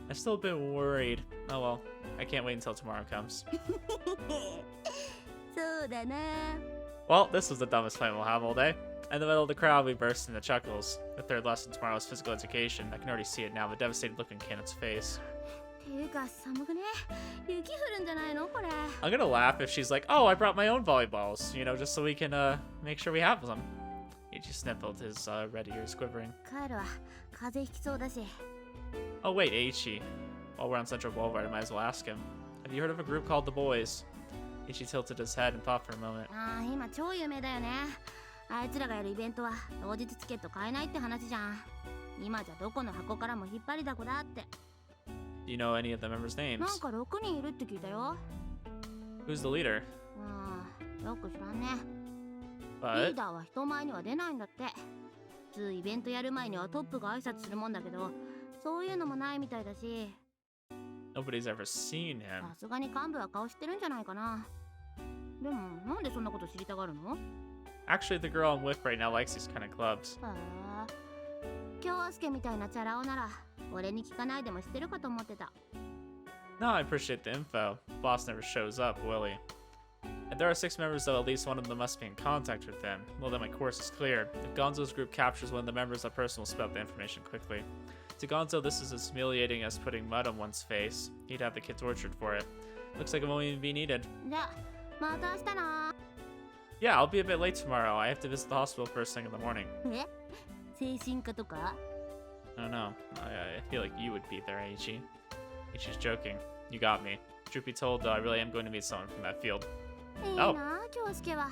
I'm still a bit worried. Oh well, I can't wait until tomorrow comes. そうだな。 Well, this was the dumbest plan we'll have all day. In the middle of the crowd, we burst into chuckles. The third lesson tomorrow is physical education. I can already see it now, the devastated look on Cannon's face. ていうか寒くね。雪降るんじゃないのこれ。 I'm gonna laugh if she's like, oh, I brought my own volleyballs, you know, just so we can make sure we have them. Ichi sniffled, his red ears quivering. 帰るわ。風邪ひきそうだし。 Oh wait, Aichi. While we're on Central Boulevard, I might as well ask him. Have you heard of a group called The Boys? Ichi tilted his head and thought for a moment. ああ、今超有名だよね。あいつらがやるイベントは当日チケット買えないって話じゃん。今じゃどこの箱からも引っ張りだこだって。Do you know any of the members' なん names? か6人いるって聞いたよ。 Who's the leader? ああ、よく知らんね。リ But ーダーは人前には出ないんだって。普通イベントやる前にはトップが挨拶するもんだけど、そういうのもないみたいだし、 nobody's ever seen him. さすがに幹部は顔知ってるんじゃないかな。でもなんでそんなこと知りたがるの？ Actually, the girl I'm with right now likes these kind of clubs. へえ。京介みたいなチャラ男なら俺に聞かないでも知ってるかと思ってた。 No, I appreciate the info. Boss never shows up, will he? If there are 6 members, though, at least one of them must be in contact with them. Well, then my course is clear. If Gonzo's group captures one of the members, that person will spell out the information quickly. To Gonzo, this is as humiliating as putting mud on one's face. He'd have the kid tortured for it. Looks like it won't even be needed. じゃあまた明日な。 Yeah, I'll be a bit late tomorrow. I have to visit the hospital first thing in the morning. え？精神科とか？ I don't know. I feel like you would be there, Ichi. Ichi's joking. You got me. Truth be told, though, I really am going to meet someone from that field. いいな、京介は。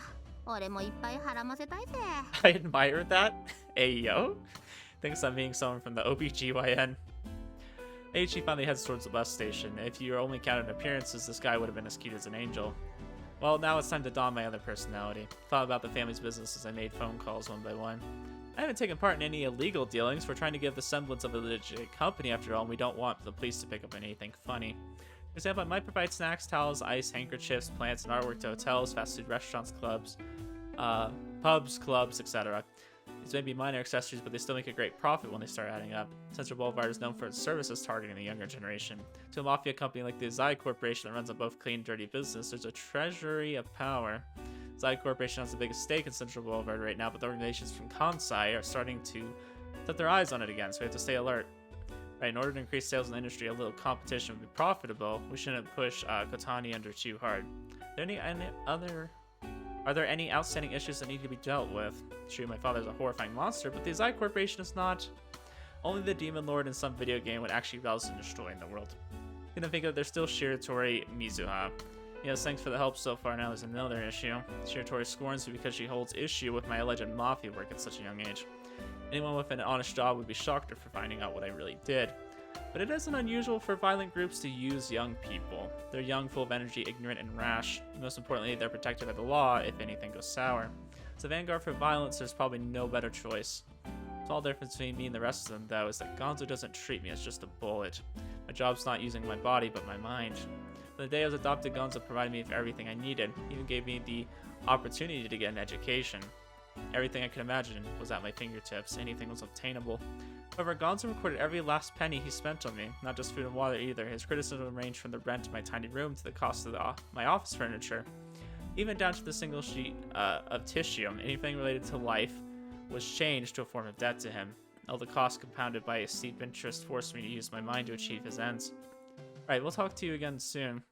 俺もいっぱい絡ませたいぜ。 I admire that. Ayo. Thinks I'm meeting someone from the OBGYN. Ichi finally heads towards the bus station. If you only counted appearances, this guy would have been as cute as an angel. Well, now it's time to don my other personality. Thought about the family's business as I made phone calls one by one. I haven't taken part in any illegal dealings. We're trying to give the semblance of a legit company after all, and we don't want the police to pick up anything funny. For example, I might provide snacks, towels, ice, handkerchiefs, plants, and artwork to hotels, fast food restaurants, clubs, pubs, clubs, etc. These may be minor accessories, but they still make a great profit when they start adding up. Central Boulevard is known for its services targeting the younger generation. To a mafia company like the Usami Corporation that runs a both clean and dirty business, there's a treasury of power. Usami Corporation has the biggest stake in Central Boulevard right now, but the organizations from Kansai are starting to set their eyes on it again, so we have to stay alert. Right, in order to increase sales in the industry, a little competition would be profitable. We shouldn't push Kotani under too hard. Are there any outstanding issues that need to be dealt with? True, my father's a horrifying monster, but the Usami Corporation is not. Only the Demon Lord in some video game would actually relish in destroying the world. Gonna think of there's still Shiratori Mizuha. Yes, thanks for the help so far. Now there's another issue. Shiratori scorns me because she holds issue with my alleged mafia work at such a young age. Anyone with an honest job would be shocked for finding out what I really did. But it isn't unusual for violent groups to use young people. They're young, full of energy, ignorant, and rash. Most importantly, they're protected by the law if anything goes sour. As a vanguard for violence, there's probably no better choice. The small difference between me and the rest of them, though, is that Gonzo doesn't treat me as just a bullet. My job's not using my body, but my mind. From the day I was adopted, Gonzo provided me with everything I needed. He even gave me the opportunity to get an education. Everything I could imagine was at my fingertips. Anything was obtainable. However, Gonzo recorded every last penny he spent on me, not just food and water either. His criticism ranged from the rent of my tiny room to the cost of my office furniture, even down to the single sheet of tissue. Anything related to life was changed to a form of debt to him. All the costs compounded by a steep interest forced me to use my mind to achieve his ends. Alright, we'll talk to you again soon.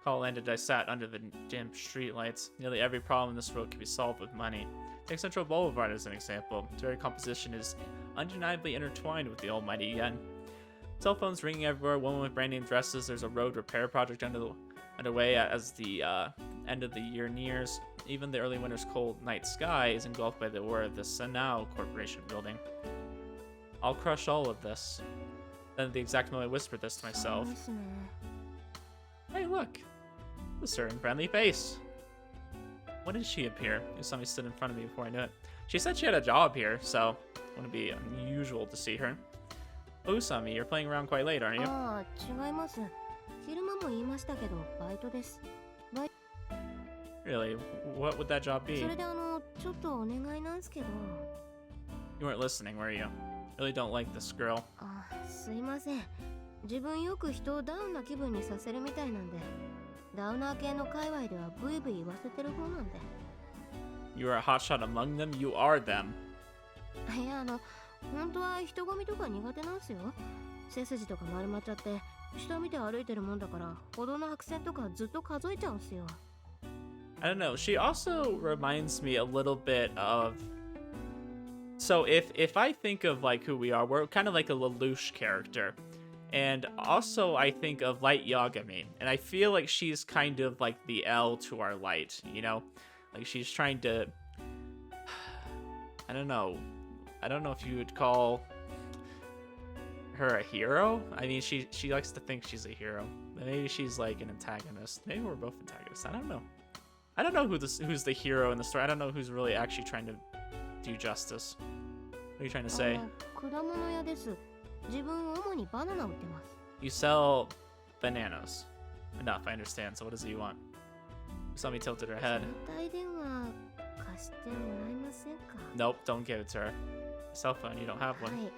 Call ended. I sat under the dim streetlights. Nearly every problem in this world can be solved with money. Take Central Boulevard as an example. Its very composition is undeniably intertwined with the almighty yen. Cell phones ringing everywhere, women with brand name dresses. There's a road repair project underway as the end of the year nears. Even the early winter's cold night sky is engulfed by the aura of the Maou Corporation building. I'll crush all of this. Then at the exact moment I whispered this to myself. Hey, look! A certain friendly face. When did she appear? Usami stood in front of me before I knew it. She said she had a job here, so it wouldn't be unusual to see her. Usami, you're playing around quite late, aren't you? ああ、違います。昼間も言いましたけど、バイトです。Really? What would that job be? それでちょっとお願いなんすけど。You weren't listening, were you? Really don't like this girl. あ、すいません。自分よく人をダウンな気分にさせるみたいなんで、ダウナー系の界隈ではブイブイ言わせてる方なんで。You are a hotshot among them? You are them. いや、本当は人混みとか苦手なんすよ。背筋とか丸まっちゃって、下見て歩いてるもんだから、歩道の白線とかずっと数えちゃうんすよ。I don't know. She also reminds me a little bit of. So if I think of like who we are, we're kind of like a Lelouch character. And also, I think of Light Yagami, and I feel like she's kind of like the L to our Light, you know? Like, she's trying to... I don't know. I don't know if you would call her a hero. I mean, she likes to think she's a hero. Maybe she's like an antagonist. Maybe we're both antagonists. I don't know. I don't know who's the hero in the story. I don't know who's really actually trying to do justice. What are you trying to say? You sell bananas. Enough, I understand. So what is it you want? Usami tilted her head. Nope, don't give it to her. Cell phone, you don't have one.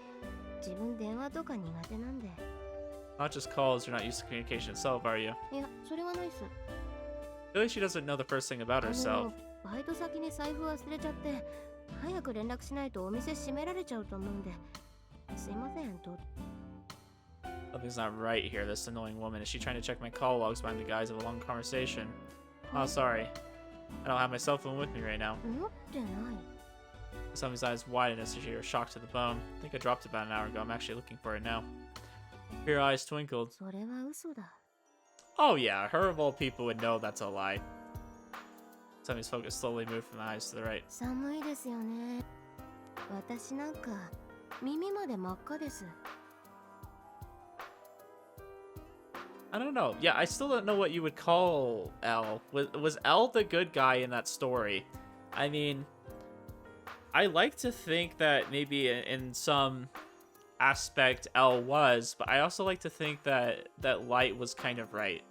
Not just calls, you're not used to communication itself, are you? Really, she doesn't know the first thing about herself. Something's not right here, this annoying woman. Is she trying to check my call logs behind the guise of a long conversation? Oh, sorry. I don't have my cell phone with me right now. Usami's eyes widened as she was shocked to the bone. I think I dropped it about an hour ago. I'm actually looking for it now. Her eyes twinkled. Oh yeah, her of all people would know that's a lie. Usami's focus slowly moved from the eyes to the right. I don't know. Yeah, I still don't know what you would call L. Was L the good guy in that story? I mean, I like to think that maybe in some aspect L was, but I also like to think that Light was kind of right.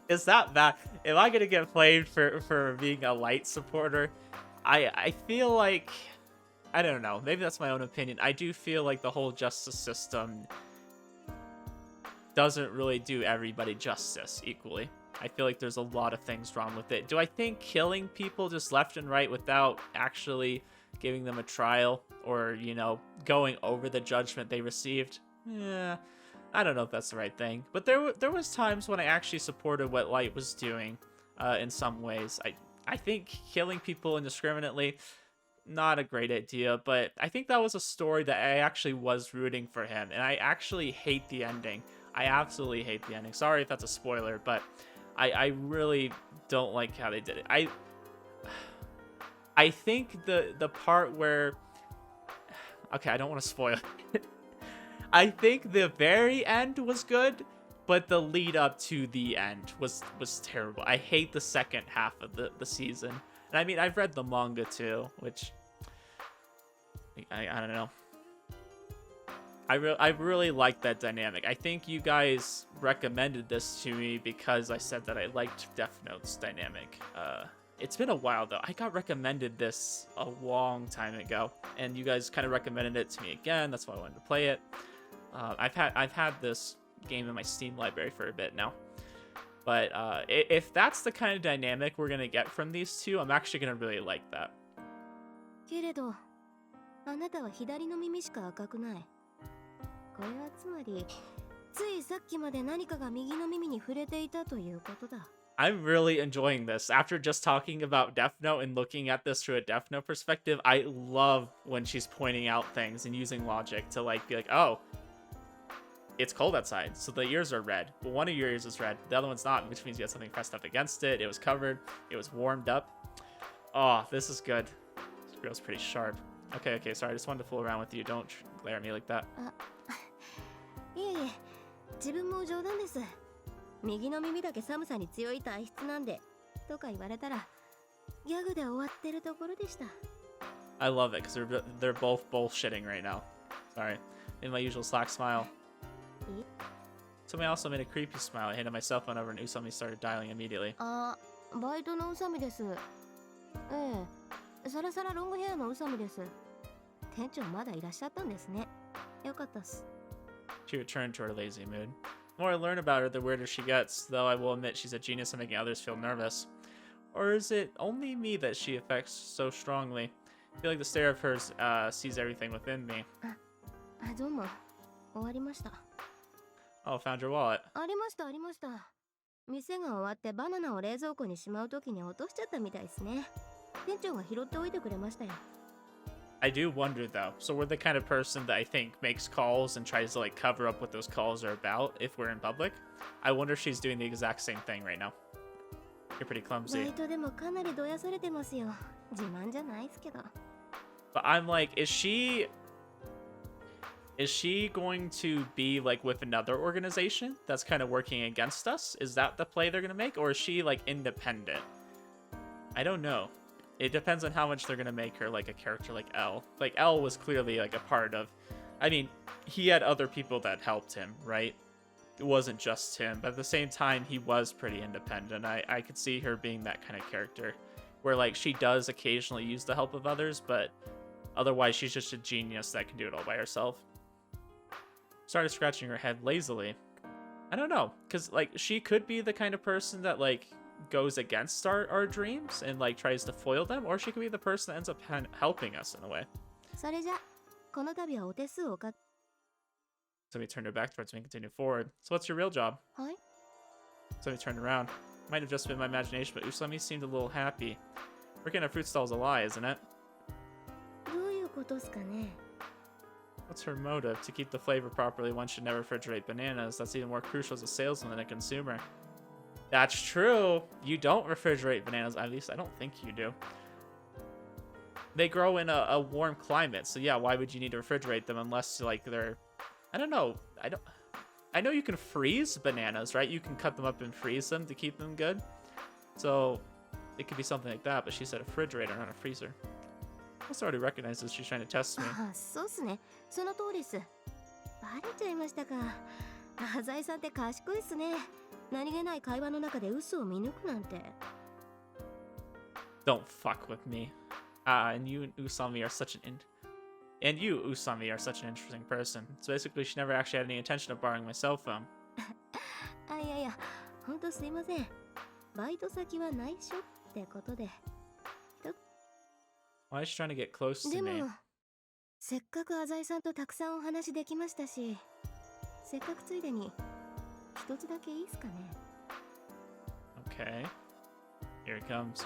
Is that bad? Am I gonna get flamed for being a Light supporter? I feel like, I don't know, maybe that's my own opinion. I do feel like the whole justice system doesn't really do everybody justice equally. I feel like there's a lot of things wrong with it. Do I think killing people just left and right without actually giving them a trial or, you know, going over the judgment they received? Yeah, I don't know if that's the right thing. But there was times when I actually supported what Light was doing in some ways. I think killing people indiscriminately, not a great idea, but I think that was a story that I actually was rooting for him, and I actually hate the ending. I absolutely hate the ending. Sorry if that's a spoiler, but I really don't like how they did it. I think the part where... Okay, I don't want to spoil it. I think the very end was good, but the lead up to the end was terrible. I hate the second half of the season. And I mean, I've read the manga too, which... I don't know. I really like that dynamic. I think you guys recommended this to me because I said that I liked Death Note's dynamic. It's been a while though. I got recommended this a long time ago, and you guys kind of recommended it to me again. That's why I wanted to play it. I've had this game in my Steam library for a bit now. But if that's the kind of dynamic we're gonna get from these two, I'm actually gonna really like that. けれど、あなたは左の耳しか赤くない。これはつまり、ついさっきまで何かが右の耳に触れていたということだ。I'm really enjoying this. After just talking about Death Note and looking at this through a Death Note perspective, I love when she's pointing out things and using logic to like be like, oh, it's cold outside, so the ears are red. But one of your ears is red, the other one's not, which means you had something pressed up against it. It was covered. It was warmed up. Oh, this is good. This grill's pretty sharp. Okay, sorry. I just wanted to fool around with you. Don't glare at me like that. いえいえ、自分も冗談です。右の耳だけ寒さに強い体質なんで、とか言われたら、ギャグで終わってるところでした。I love it because they're both bullshitting right now. Sorry, in my usual slack smile. Somebody also made a creepy smile. I handed my cell phone over and Usami started dialing immediately. あ、バイトの宇佐美です。ええ、サラサラロングヘアの宇佐美です。店長まだいらっしゃったんですね。よかったっす。She returned to her lazy mood. The more I learn about her, the weirder she gets, though I will admit she's a genius at making others feel nervous. Or is it only me that she affects so strongly? I feel like the stare of hers sees everything within me. あ、どうも。終わりました。Oh, found your wallet. ありました。店が終わってバナナを冷蔵庫にしまうときに落としちゃったみたいですね。店長が拾っておいてくれましたよ。I do wonder though. So we're the kind of person that I think makes calls and tries to like cover up what those calls are about if we're in public. I wonder if she's doing the exact same thing right now. You're pretty バ clumsy. イトでもかなりどやされてますよ。自慢じゃないっすけど。 But I'm like, is she going to be like with another organization that's kind of working against us? Is that the play they're gonna make, or is she like independent? I don't know. It depends on how much they're gonna make her like a character like L. Like L was clearly like a part of. I mean, he had other people that helped him, right? It wasn't just him, but at the same time, he was pretty independent. I could see her being that kind of character, where like she does occasionally use the help of others, but otherwise she's just a genius that can do it all by herself. Started scratching her head lazily. I don't know, because like she could be the kind of person that like goes against our dreams and like tries to foil them, or she could be the person that ends up helping us in a way. それじゃ、この度はお手数をか。 So we turned her back towards me and continued forward. So what's your real job? はい。 So we turned around. Might have just been my imagination, but Usami seemed a little happy. Working at a fruit stall is a lie, isn't it? どういうことっすかね。 What's her motive? To keep the flavor properly, one should never refrigerate bananas. That's even more crucial as a salesman than a consumer. That's true. You don't refrigerate bananas. At least I don't think you do. They grow in a warm climate, so yeah, why would you need to refrigerate them unless like they're... I don't know. I know you can freeze bananas, right? You can cut them up and freeze them to keep them good. So it could be something like that, but she said a refrigerator, not a freezer. I also already recognizes she's trying to test me. ああ、そうっすね。その通りっす。バレちゃいましたか。浅井さんって賢いっすね。何気ない会話の中で嘘を見抜くなんて。 Don't fuck with me. And you and Usami are such an interesting person. So basically, she never actually had any intention of borrowing my cell phone. あ、いやいや、ほんとすいません。バイト先は内緒ってことで。 Why is she trying to get close to で me? も、せっかく浅井さんとたくさんお話できましたし、せっかくついでに一つだけいいっすかね。 Okay. Here it comes.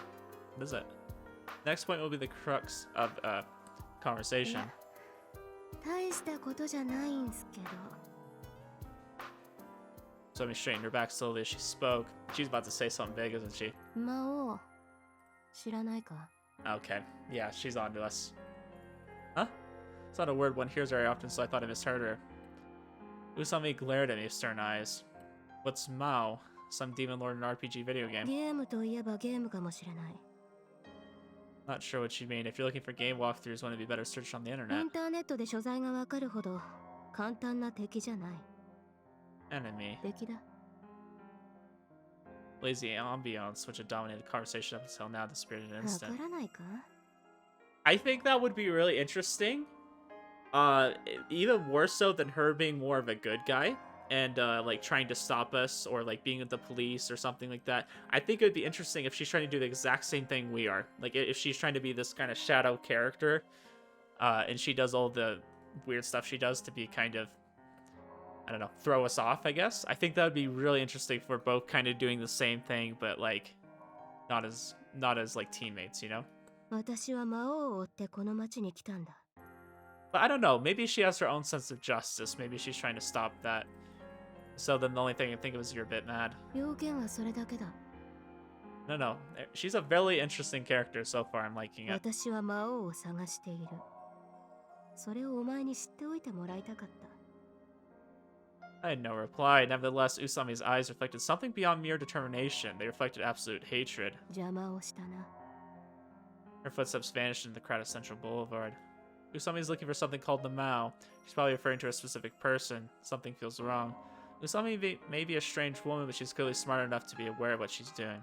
What is it? Next point will be the crux of conversation. 大したことじゃないんすけど。 So I straightened her back slowly as she spoke. She's about to say something big, isn't she? 魔王、知らないか？ Okay. Yeah, she's on to us. Huh? It's not a word one hears very often, so I thought I misheard her. Usami glared at me with stern eyes. What's Maou? Some demon lord in an RPG video game. ゲームといえばゲームかもしれない。 Not sure what you mean. If you're looking for game walkthroughs, wouldn't it be better searched on the イ internet? ンターネットで所在がわかるほど簡単な敵じゃない。 Enemy. 敵だ。 Lazy ambiance, which had dominated the conversation up until now, disappeared in an わ instant. からないか？ I think that would be really interesting. Even more so than her being more of a good guy and like trying to stop us or like being with the police or something like that. I think it would be interesting if she's trying to do the exact same thing we are. Like if she's trying to be this kind of shadow character, and she does all the weird stuff she does to be kind of, I don't know, throw us off, I guess. I think that would be really interesting for both kind of doing the same thing, but like not as like teammates, you know? 私は魔王を追ってこの町に来たんだ。 But I don't know, maybe she has her own sense of justice. Maybe she's trying to stop that. So then the only thing I can think of is you're a bit mad. 要件はそれだけだ。 No, she's a very interesting character so far. I'm liking it. 私は魔王を探している。それをお前に知っておいてもらいたかった。 I had no reply. Nevertheless, Usami's eyes reflected something beyond mere determination. They reflected absolute hatred. 邪魔をしたな。 Her footsteps vanished into the crowd of Central Boulevard. Usami's looking for something called the Maou. She's probably referring to a specific person. Something feels wrong. Usami may be a strange woman, but she's clearly smart enough to be aware of what she's doing.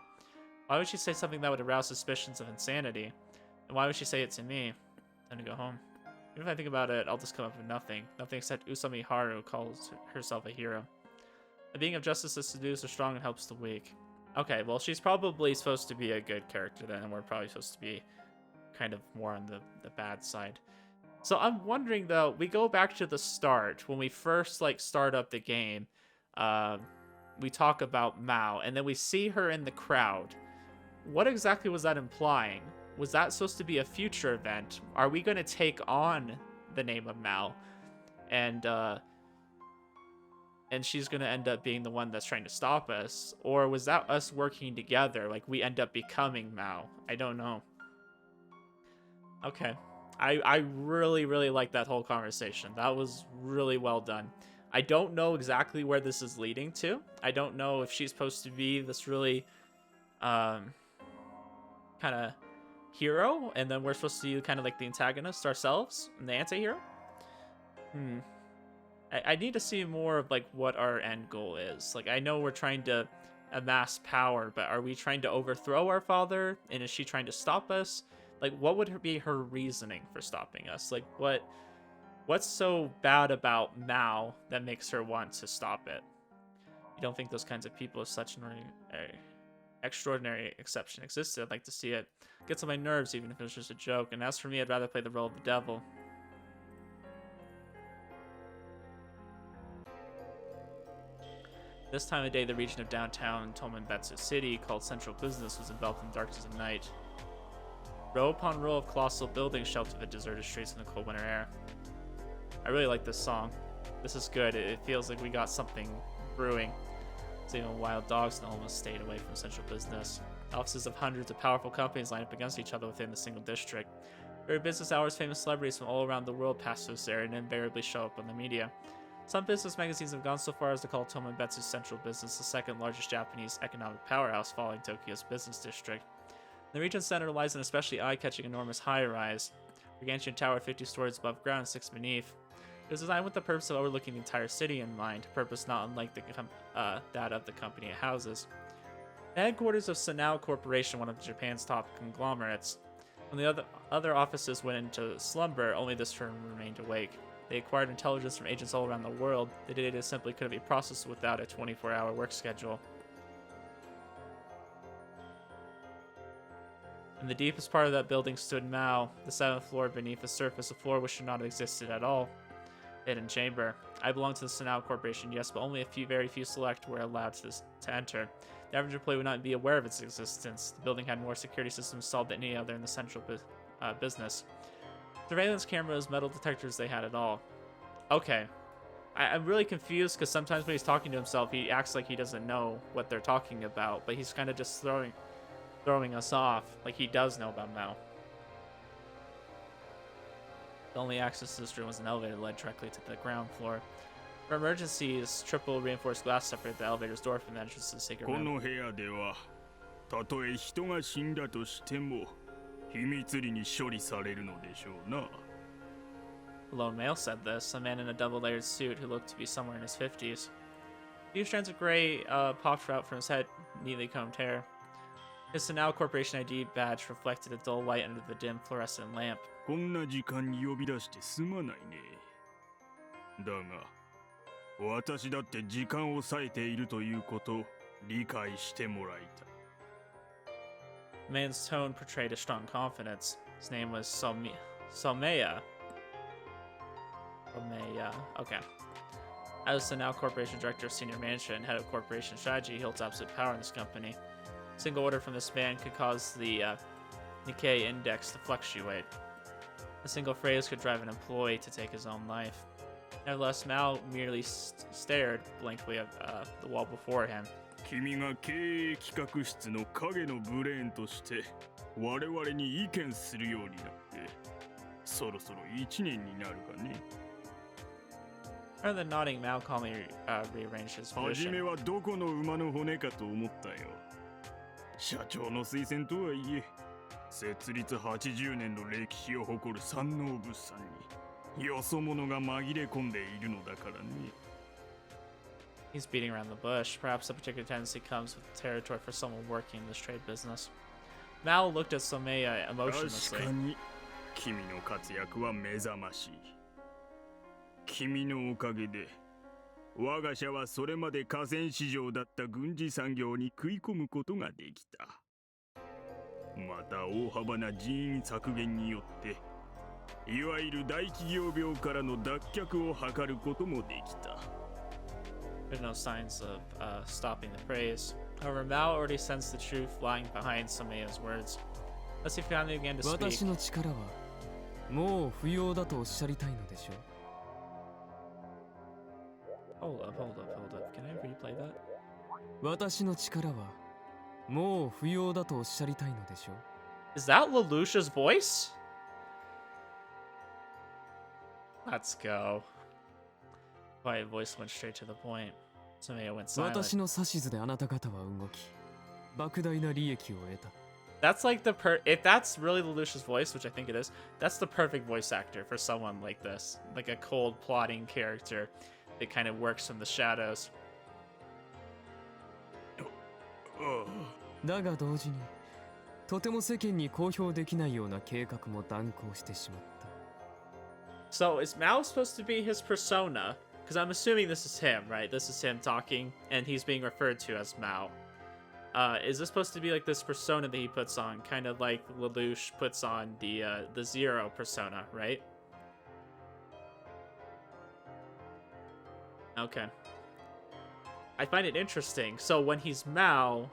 Why would she say something that would arouse suspicions of insanity? And why would she say it to me? Time to go home. Even if I think about it, I'll just come up with nothing. Nothing except Usami Haru calls herself a hero. The being of justice is seduced the strong and helps the weak. Okay, well, she's probably supposed to be a good character then, and we're probably supposed to be kind of more on the bad side. So I'm wondering, though, we go back to the start. When we first, like, start up the game, we talk about Maou, and then we see her in the crowd. What exactly was that implying? was that supposed to be a future event? Are we going to take on the name of Maou? And she's going to end up being the one that's trying to stop us? Or was that us working together? Like, we end up becoming Maou? I don't know. Okay. I really, really like that whole conversation. That was really well done. I don't know exactly where this is leading to. I don't know if she's supposed to be this really kind of hero, and then we're supposed to be kind of like the antagonist ourselves and the anti-hero. I need to see more of like what our end goal is. Like, I know we're trying to amass power, but are we trying to overthrow our father? And is she trying to stop us? Like, what would be her reasoning for stopping us? Like, what's so bad about Maou that makes her want to stop it? You don't think those kinds of people, such an extraordinary exception existed? I'd like to see it. Gets on my nerves, even if it was just a joke. And as for me, I'd rather play the role of the devil. This time of day, the region of downtown Tomenbetsu City, called Central Business, was enveloped in the darkness of night. Row upon row of colossal buildings sheltered the deserted streets in the cold winter air. I really like this song. This is good. It feels like we got something brewing. It's even wild dogs in the almost stayed away from Central Business. Offices of hundreds of powerful companies line up against each other within the single district. During business hours, famous celebrities from all around the world pass through this area and invariably show up on the media. Some business magazines have gone so far as to call Tomenbetsu Central Business the second largest Japanese economic powerhouse following Tokyo's business district. The region's center lies in an especially eye-catching enormous high-rise, gargantuan tower 50 stories above ground and 6 beneath. It was designed with the purpose of overlooking the entire city in mind, a purpose not unlike that of the company it houses. The headquarters of Sanao Corporation, one of Japan's top conglomerates. When the other offices went into slumber, only this firm remained awake. They acquired intelligence from agents all around the world. The data simply couldn't be processed without a 24-hour work schedule. In the deepest part of that building stood Maou, the 7th floor beneath the surface, a floor which should not have existed at all. Hidden chamber. I belong to the Sanao Corporation, yes, but only very few select were allowed to enter. The average employee would not be aware of its existence. The building had more security systems installed than any other in the central business. Surveillance cameras, metal detectors, they had it all. Okay. I'm really confused because sometimes when he's talking to himself, he acts like he doesn't know what they're talking about, but he's kind of just throwing us off like he does know about Maou. The only access to this room was an elevator that led directly to the ground floor. For emergencies, triple reinforced glass separated the elevator's door from the entrance to the sacred room. The lone male said this, a man in a double-layered suit who looked to be somewhere in his 50s. A few strands of gray popped out from his head, neatly combed hair. His Sanao Corporation ID badge reflected a dull light under the dim fluorescent lamp. The man's tone portrayed a strong confidence. His name was Someya. Okay. As the Sanao Corporation Director of Senior Management and Head of Corporation Strategy, he holds absolute power in this company. A single order from this man could cause the Nikkei index to fluctuate. A single phrase could drive an employee to take his own life. Nevertheless, Maou merely stared blankly at the wall before him. Rather than nodding, Maou calmly rearranged his position. He's beating around the bush. Perhaps a particular tendency comes with the territory for someone working in this trade business. Maou looked at Someya emotionlessly. 君のおかげで我が社はそれまで河川市場だった軍事産業に食い込むことができた。また大幅な人員削減によっていわゆる大企業病からの脱却を図ることもできた。There's no signs of stopping the praise. However, Maou already sensed the truth lying behind Someya's words. Let's see if finally began to speak. 私の力はもう不要だとおっしゃりたいのでしょう。 Hold up. Can I replay that? 私の力はもう不要だとおっしゃりたいのでしょう。 Is that Lelouch's voice? Let's go. Quiet voice went straight to the point. Somebody went silent. 私の指図であなた方は動き、莫大な利益を得た。 That's like the if that's really Lelouch's voice, which I think it is, that's the perfect voice actor for someone like this. Like a cold, plotting character that kind of works from the shadows. だが同時に、とても世間に公表できないような計画も断行してしまった。 So is Maou supposed to be his persona? Because I'm assuming this is him, right? This is him talking, and he's being referred to as Maou. Is this supposed to be like this persona that he puts on, kind of like Lelouch puts on the Zero persona, right? Okay. I find it interesting. So when he's Maou,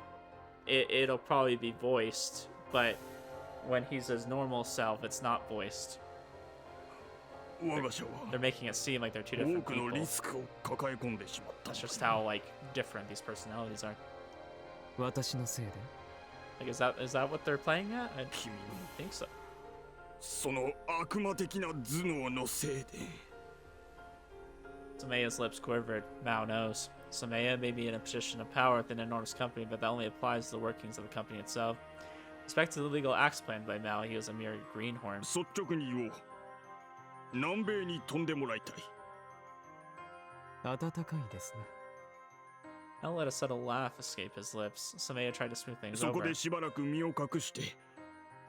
it'll probably be voiced, but when he's his normal self, it's not voiced. They're making it seem like they're two different people. That's just how like different these personalities are. 私のせいで Like, is that what they're playing at? I think so. その悪魔的な頭脳のせいで Sameya's lips quivered. Maou knows. Sameya may be in a position of power within an enormous company, but that only applies to the workings of the company itself. With respect to the legal acts planned by Maou, he was a mere greenhorn. 率直に言おう。南米に飛んでもらいたい。暖かいですね。 Now let a subtle laugh escape his lips. Sameya tried to smooth things そこ over. でしばらく身を隠して、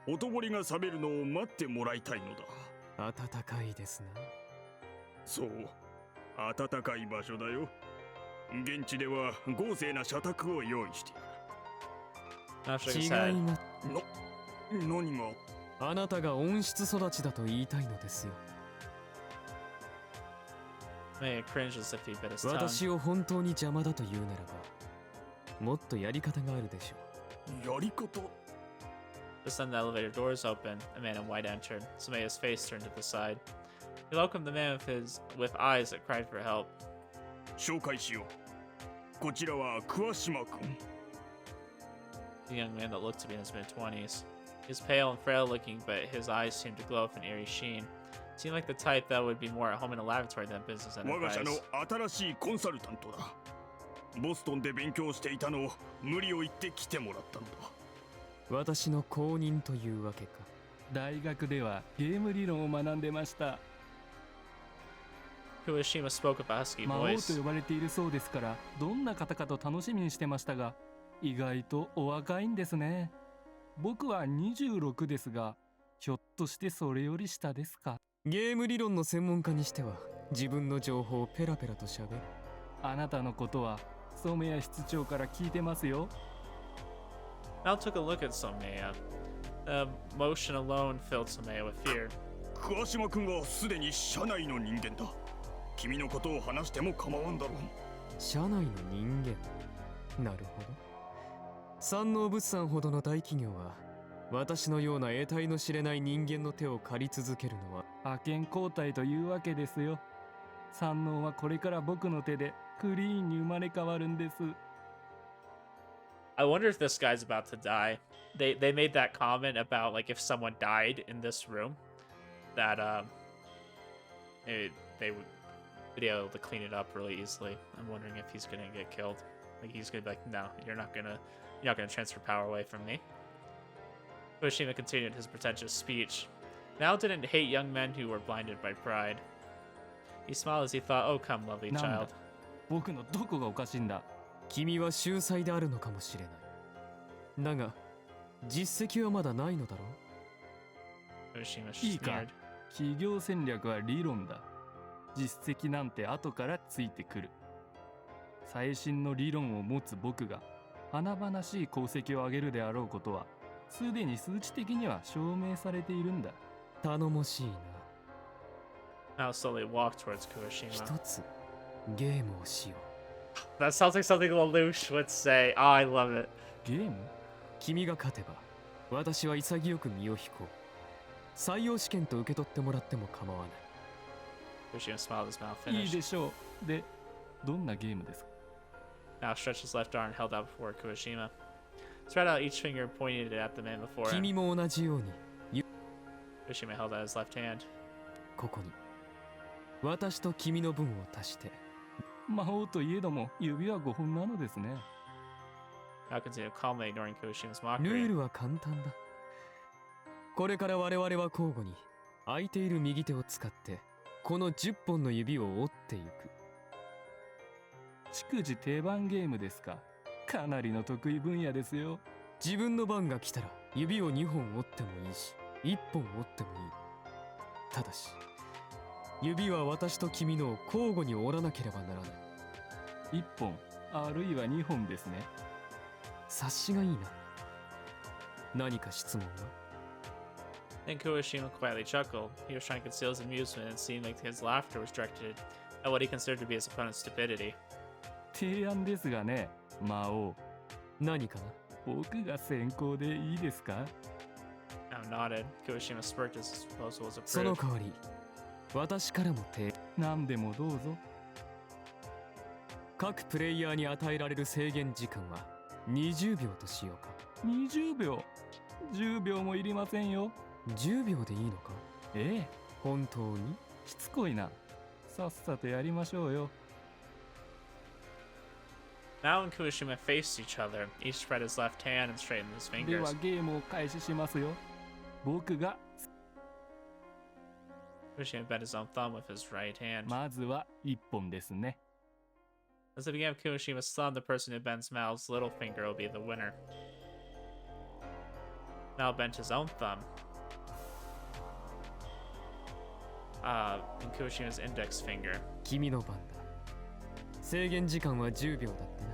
おとぼりが冷めるのを待ってもらいたいのだ。暖かいですね。そう、暖かい場所だよ。現地では豪勢な社宅を用意している。 Now shook his 違い head. が、何が？あなたが温室育ちだと言いたいのですよ。 Sameya cringed as if he bit his tongue. 私を本当に邪魔だと言うならば、もっとやり方があるでしょう。やり方？ Just then the elevator doors opened. A man in white entered. Sameya's face turned to the side. He welcomed the man with eyes that cried for help. 紹介しよう。こちらは桑島君。 The young man that looked to be in his mid-20s. He was pale and frail-looking, but his eyes seemed to glow with an eerie sheen. Seemed like the type that would be more at home in a laboratory than a business 我が社 enterprise. の新しいコンサルタントだ。ボストンで勉強していたのを無理を言って来てもらったのだ。私の後任というわけか。大学ではゲーム理論を学んでました。 Kuwashima spoke with a husky 魔王 voice. と呼ばれているそうですから、どんな方かと楽しみにしてましたが、意外とお若いんですね。僕は26ですが、ひょっとしてそれより下ですか。ゲーム理論の専門家にしては、自分の情報をペラペラと喋る。あなたのことは染谷室長から聞いてますよ。 Mal took a look at Sameya. The motion alone filled Sameya with fear. 桑島君はすでに社内の人間だ。君のことを話しても構わんだろう。社内の人間。なるほど。山王物産ほどの大企業は、私のような得体の知れない人間の手を借り続けるのは派遣交代というわけですよ。山王はこれから僕の手でクリーンに生まれ変わるんです。 I wonder if this guy's about to die. They made that comment about like if someone died in this room, that they would be able to clean it up really easily. I'm wondering if he's gonna get killed. Like he's gonna be like, no, you're not gonna transfer power away from me. Kuwashima continued his pretentious speech. Mal didn't hate young men who were blinded by pride. He smiled as he thought, oh come, lovely なんだ child. 僕のどこがおかしいんだ。君は秀才であるのかもしれない。だが、実績はまだないのだろう。 Kuwashima いいか sneered. 企業戦略は理論だ。実績なんて後からついてくる。最新の理論を持つ僕が華々しい功績を上げるであろうことはすでに数値的には証明されているんだ。頼もしいな。 Mal slowly walked towards Kuwashima. 一つ、ゲームをしよう。 That sounds like something Lelouch would say. Oh, I love it. ゲーム？君が勝てば、私は潔く身を引こう。採用試験と受け取ってもらっても構わない。 Kushima smiled his mouth いい finished. でしょう。で、どんなゲームですか？ Now stretched his left arm and held out before Kushima. Spread out each finger, pointed it at the man before him. 君も同じように Kushima held out his left hand. ここに私と君の分を足して。魔王といえども指は5本なのですね。Now continued calmly, ignoring Kushima's ルー mockery. ルは簡単だ。これから我々は交互に空いている右手を使ってこの10本の指を折っていく。逐次定番ゲームですか？かなりの得意分野ですよ。自分の番が来たら指を2本折ってもいいし1本折ってもいい。ただし指は私と君のを交互に折らなければならない。1本あるいは2本ですね。察しがいいな。何か質問は？ Then Kushima quietly chuckled. He was trying to conceal his amusement and seemed like his laughter was directed at what he considered to be his opponent's stupidity. 提案ですがね、魔王。何かな？僕が先行でいいですか？ Now nodded. Kushima smirked as his proposal was その approved. 代わり私からも何でもどうぞ。各プレイヤーに与えられる制限時間は20秒としようか。20秒。10秒もいりませんよ。10秒でいいのか？ええ、本当に？しつこいな。さっさとやりましょうよ。Now and Kushima faced each other. Each spread his left hand and straightened his では fingers. ゲームを開始しますよ。僕が Kushima bent his own thumb with his right hand. まずは1本ですね。 As it began Kushima's thumb, the person who bends Mao's little finger will be the winner. Mao bent his own thumb. And Kushima's index finger. 君の番だ。制限時間は10秒だったな。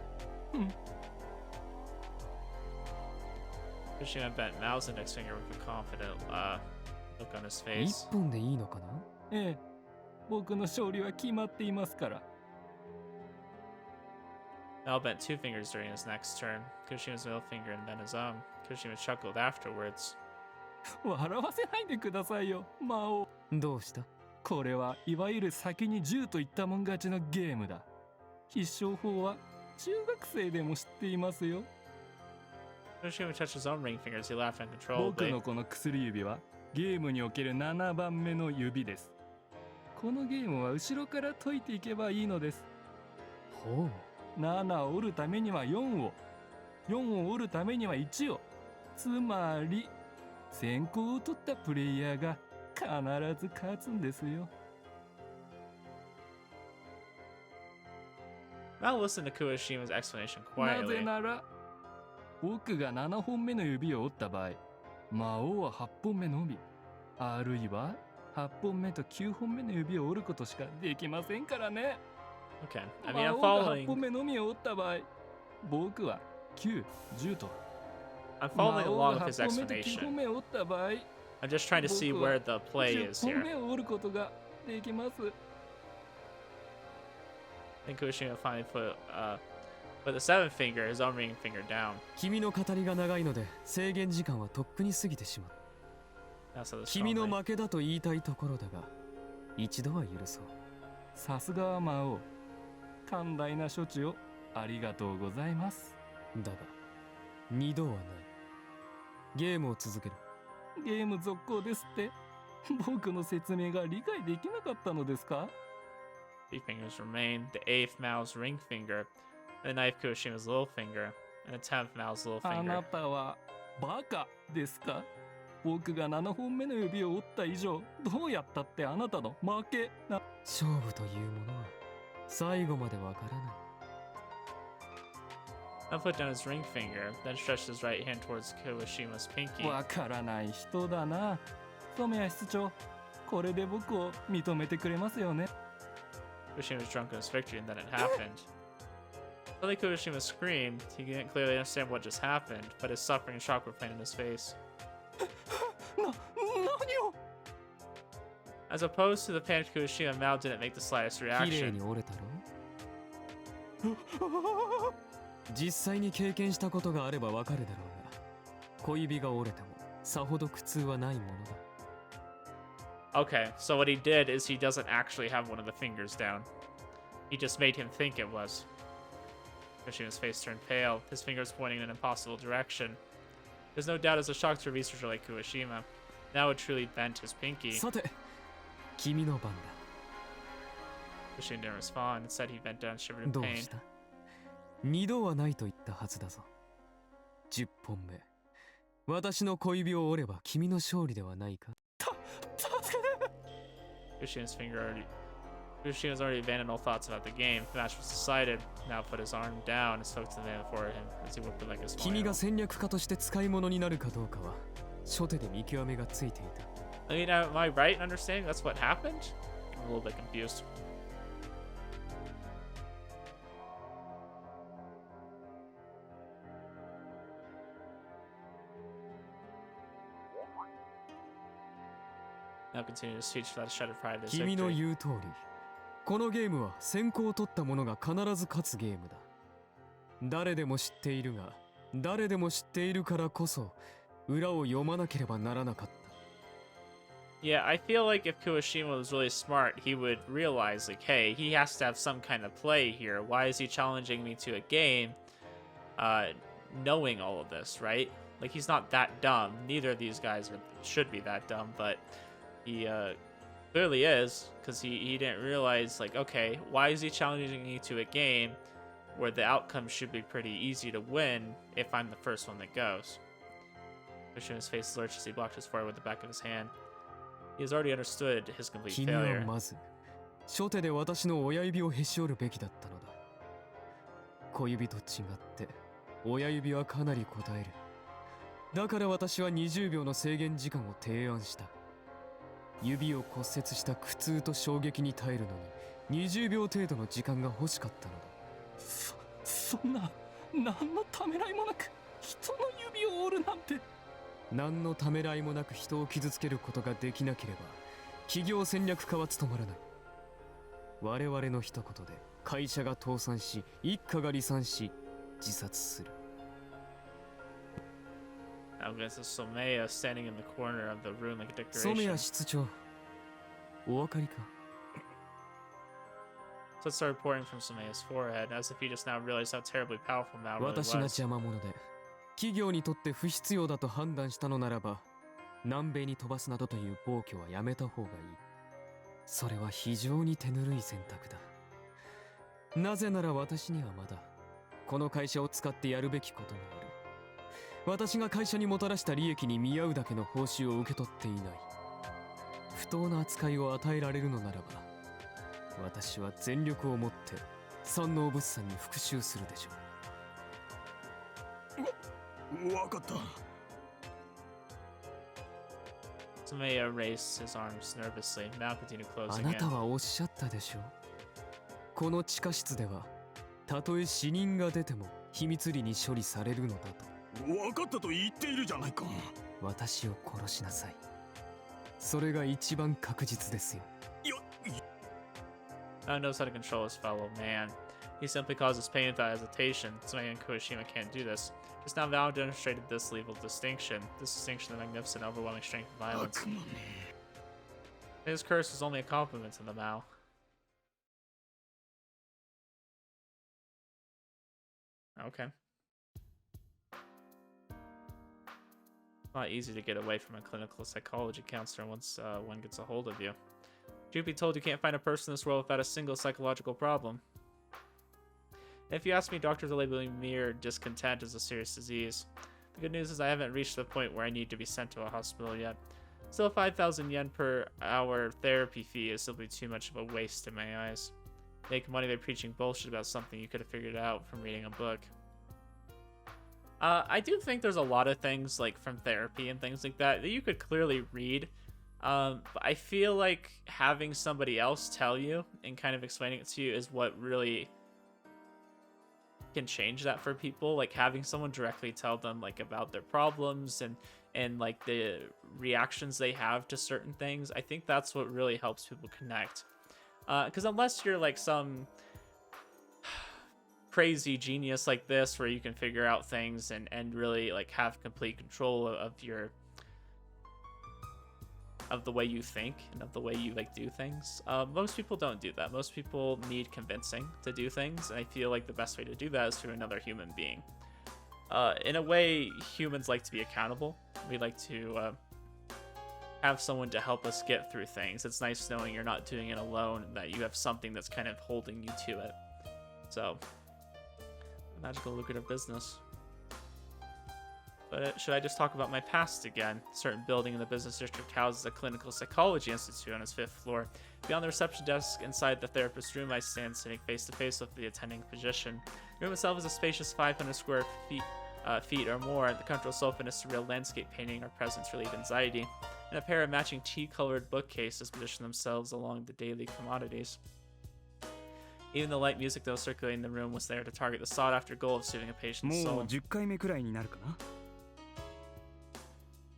Kushima bent Mao's index finger with a confident look on his 1 face. 本でいいのかな？ええ、僕の勝利は決まっていますから。 Mao bent 2 fingers during his next turn. Kushima's middle finger and then his own. Kushima chuckled afterwards. 笑わせないでくださいよ、魔王。どうした？これはいわゆる先に10といったもん勝ちのゲームだ。必勝法は中学生でも知っていますよ。 Kushima touched his own ring finger as he laughed 僕 uncontrollably. のこの薬指はゲームにおける7番目の指です。このゲームは後ろから解いていけばいいのです。ほう。 7を折るためには4を、4を折るためには1を。つまり先行を取ったプレイヤーが必ず勝つんですよ。 Mao listened to Kushima's explanation なぜ quietly. なら僕が7本目の指を折った場合、魔王は8本目のみ、あるいは8本目と9本目の指を折ることしかできませんからね。 Okay. I mean, 魔 I'm 王が8 following. 本目のみを折った場合、僕は9、10と。 I'm 魔 following 王 along が with his 8本目と9 explanation. 本目を折った場合、 I'm just trying to see 僕は where the play is 10 here. 本目を折ることができます。 Then Kushima finally put the 7th finger, his own ring finger, down. 君の語りが長いので制限時間はとっくに過ぎてしまう。 Now said the 君の strongly. 負けだと言いたいところだが一度は許そう。さすがは魔王。寛大な処置をありがとうございます。だが二度はない。ゲームを続ける。ゲーム続行ですって。僕の説明が理解できなかったのですか？ 3 fingers remain. The 8th Mao's ring finger, the 9th Kushima's little finger, and the 10th Mao's little あ finger. なたはバカですか？僕が7本目の指を折った以上、どうやったってあなたの負けな。勝負というものは最後までわからない。 Now put down his ring finger, then stretched his right hand towards Kushima's pinky. わからない人だな。染谷室長、これで僕を認めてくれますよね。 Kushima was drunk in his victory, and then it happened. Suddenly Kushima screamed. He didn't clearly understand what just happened, but his suffering and shock were plain in his face. 何を？ As opposed to the panicked Kushima, Mao didn't make the slightest 綺麗 reaction. に折れたろ？実際に経験したことがあればわかるだろうが小指が折れてもさほど苦痛はないものだ。 Okay, so what he did is he doesn't actually have one of the fingers down. He just made him think it was. Yoshima's face turned pale, his fingers pointing in an impossible direction. There's no doubt it's a shock to a researcher like Kuwashima. Now it truly bent his pinky. さて君の番だ。 Yoshima didn't respond. Instead, he bent down, shivered in どう pain. した二度はないと言ったはずだぞ。10本目。私の小指を折れば君の勝利ではないか。 Yoshima's already abandoned all thoughts about the game. The match was decided. Now put his arm down and spoke to the man before him as he whipped it like a small 君が animal. 戦略家として使い物になるかどうかは初手で見極めがついていた。 I mean, am I right in understanding that's what happened? I'm a little bit confused. Now continue to speech without a shred of pride of his 君の victory. 言う通り、このゲームは先行を取った者が必ず勝つゲームだ。誰でも知っているが、誰でも知っているからこそ裏を読まなければならなかった。 Yeah, I feel like if Kuwashima was really smart, he would realize, like, hey, he has to have some kind of play here. Why is he challenging me to a game, knowing all of this, right? Like, he's not that dumb. Neither of these guys should be that dumb, but he clearly is, because he didn't realize, like, okay, why is he challenging me to a game where the outcome should be pretty easy to win if I'm the first one that goes? Yoshima's face lurched as he blocked his forehead with the back of his hand. He has already understood his complete 君は failure. まず初手で私の親指をへし折るべきだったのだ。小指と違って親指はかなり応える。だから私は20秒の制限時間を提案した。指を骨折した苦痛と衝撃に耐えるのに20秒程度の時間が欲しかったのだ。そんな何のためらいもなく人の指を折るなんて。何のためらいもなく人を傷つけることができなければ企業戦略家は務まらない。我々の一言で会社が倒産し一家が離散し自殺する。 Now against Somea standing in the corner of the room like a 染 decoration. 谷室長、お分かりか。 Sweat started pouring from Somea's forehead, as if he just now realized how terribly powerful Maou really 私が was. 邪魔者で企業にとって不必要だと判断したのならば南米に飛ばすなどという暴挙はやめた方がいい。それは非常に手ぬるい選択だ。なぜなら私にはまだこの会社を使ってやるべきことがある。私が会社にもたらした利益に見合うだけの報酬を受け取っていない。不当な扱いを与えられるのならば私は全力をもって山王物産に復讐するでしょう。わかった。 Somea raised his arms nervously. Maou continued あ closing なた in. はおっしゃったでしょう。この地下室ではたとえ死人が出ても秘密裏に処理されるのだと。わかったと言っているじゃないか。私を殺しなさい。それが一番確実ですよ。よ Maou knows how to control his fellow man. He simply causes pain without hesitation. Somea and Kuwashima can't do this. Just now, Maou demonstrated this lethal distinction. This distinction of magnificent, overwhelming strength and violence. 悪魔め。 His curse was only a compliment to the Maou. Okay. Not easy to get away from a clinical psychology counselor once one gets a hold of you. Truth be told, you can't find a person in this world without a single psychological problem. If you ask me, doctors are labeling mere discontent as a serious disease. The good news is I haven't reached the point where I need to be sent to a hospital yet. Still, 5,000 yen per hour therapy fee is simply too much of a waste in my eyes. Make money by preaching bullshit about something you could have figured out from reading a book. I do think there's a lot of things, like, from therapy and things like that you could clearly read. But I feel like having somebody else tell you and kind of explaining it to you is what really can change that for people. Like, having someone directly tell them, like, about their problems and like the reactions they have to certain things. I think that's what really helps people connect. Because unless you're like some crazy genius like this where you can figure out things and really like have complete control of the way you think and of the way you like do things. Most people don't do that. Most people need convincing to do things, and I feel like the best way to do that is through another human being. In a way, humans like to be accountable. We like to have someone to help us get through things. It's nice knowing you're not doing it alone and that you have something that's kind of holding you to it. So, magical lucrative business. But should I just talk about my past again? A certain building in the business district houses a clinical psychology institute on its 5th floor. Beyond the reception desk, inside the therapist's room, I stand sitting face to face with the attending physician. The room itself is a spacious 500 square feet or more. The comfortable sofa and a surreal landscape painting are present to relieve anxiety, and a pair of matching tea-colored bookcases position themselves along the daily commodities. Even the light music that was circulating the room was there to target the sought-after goal of soothing a patient's も soul. う10回目くらいになるかな。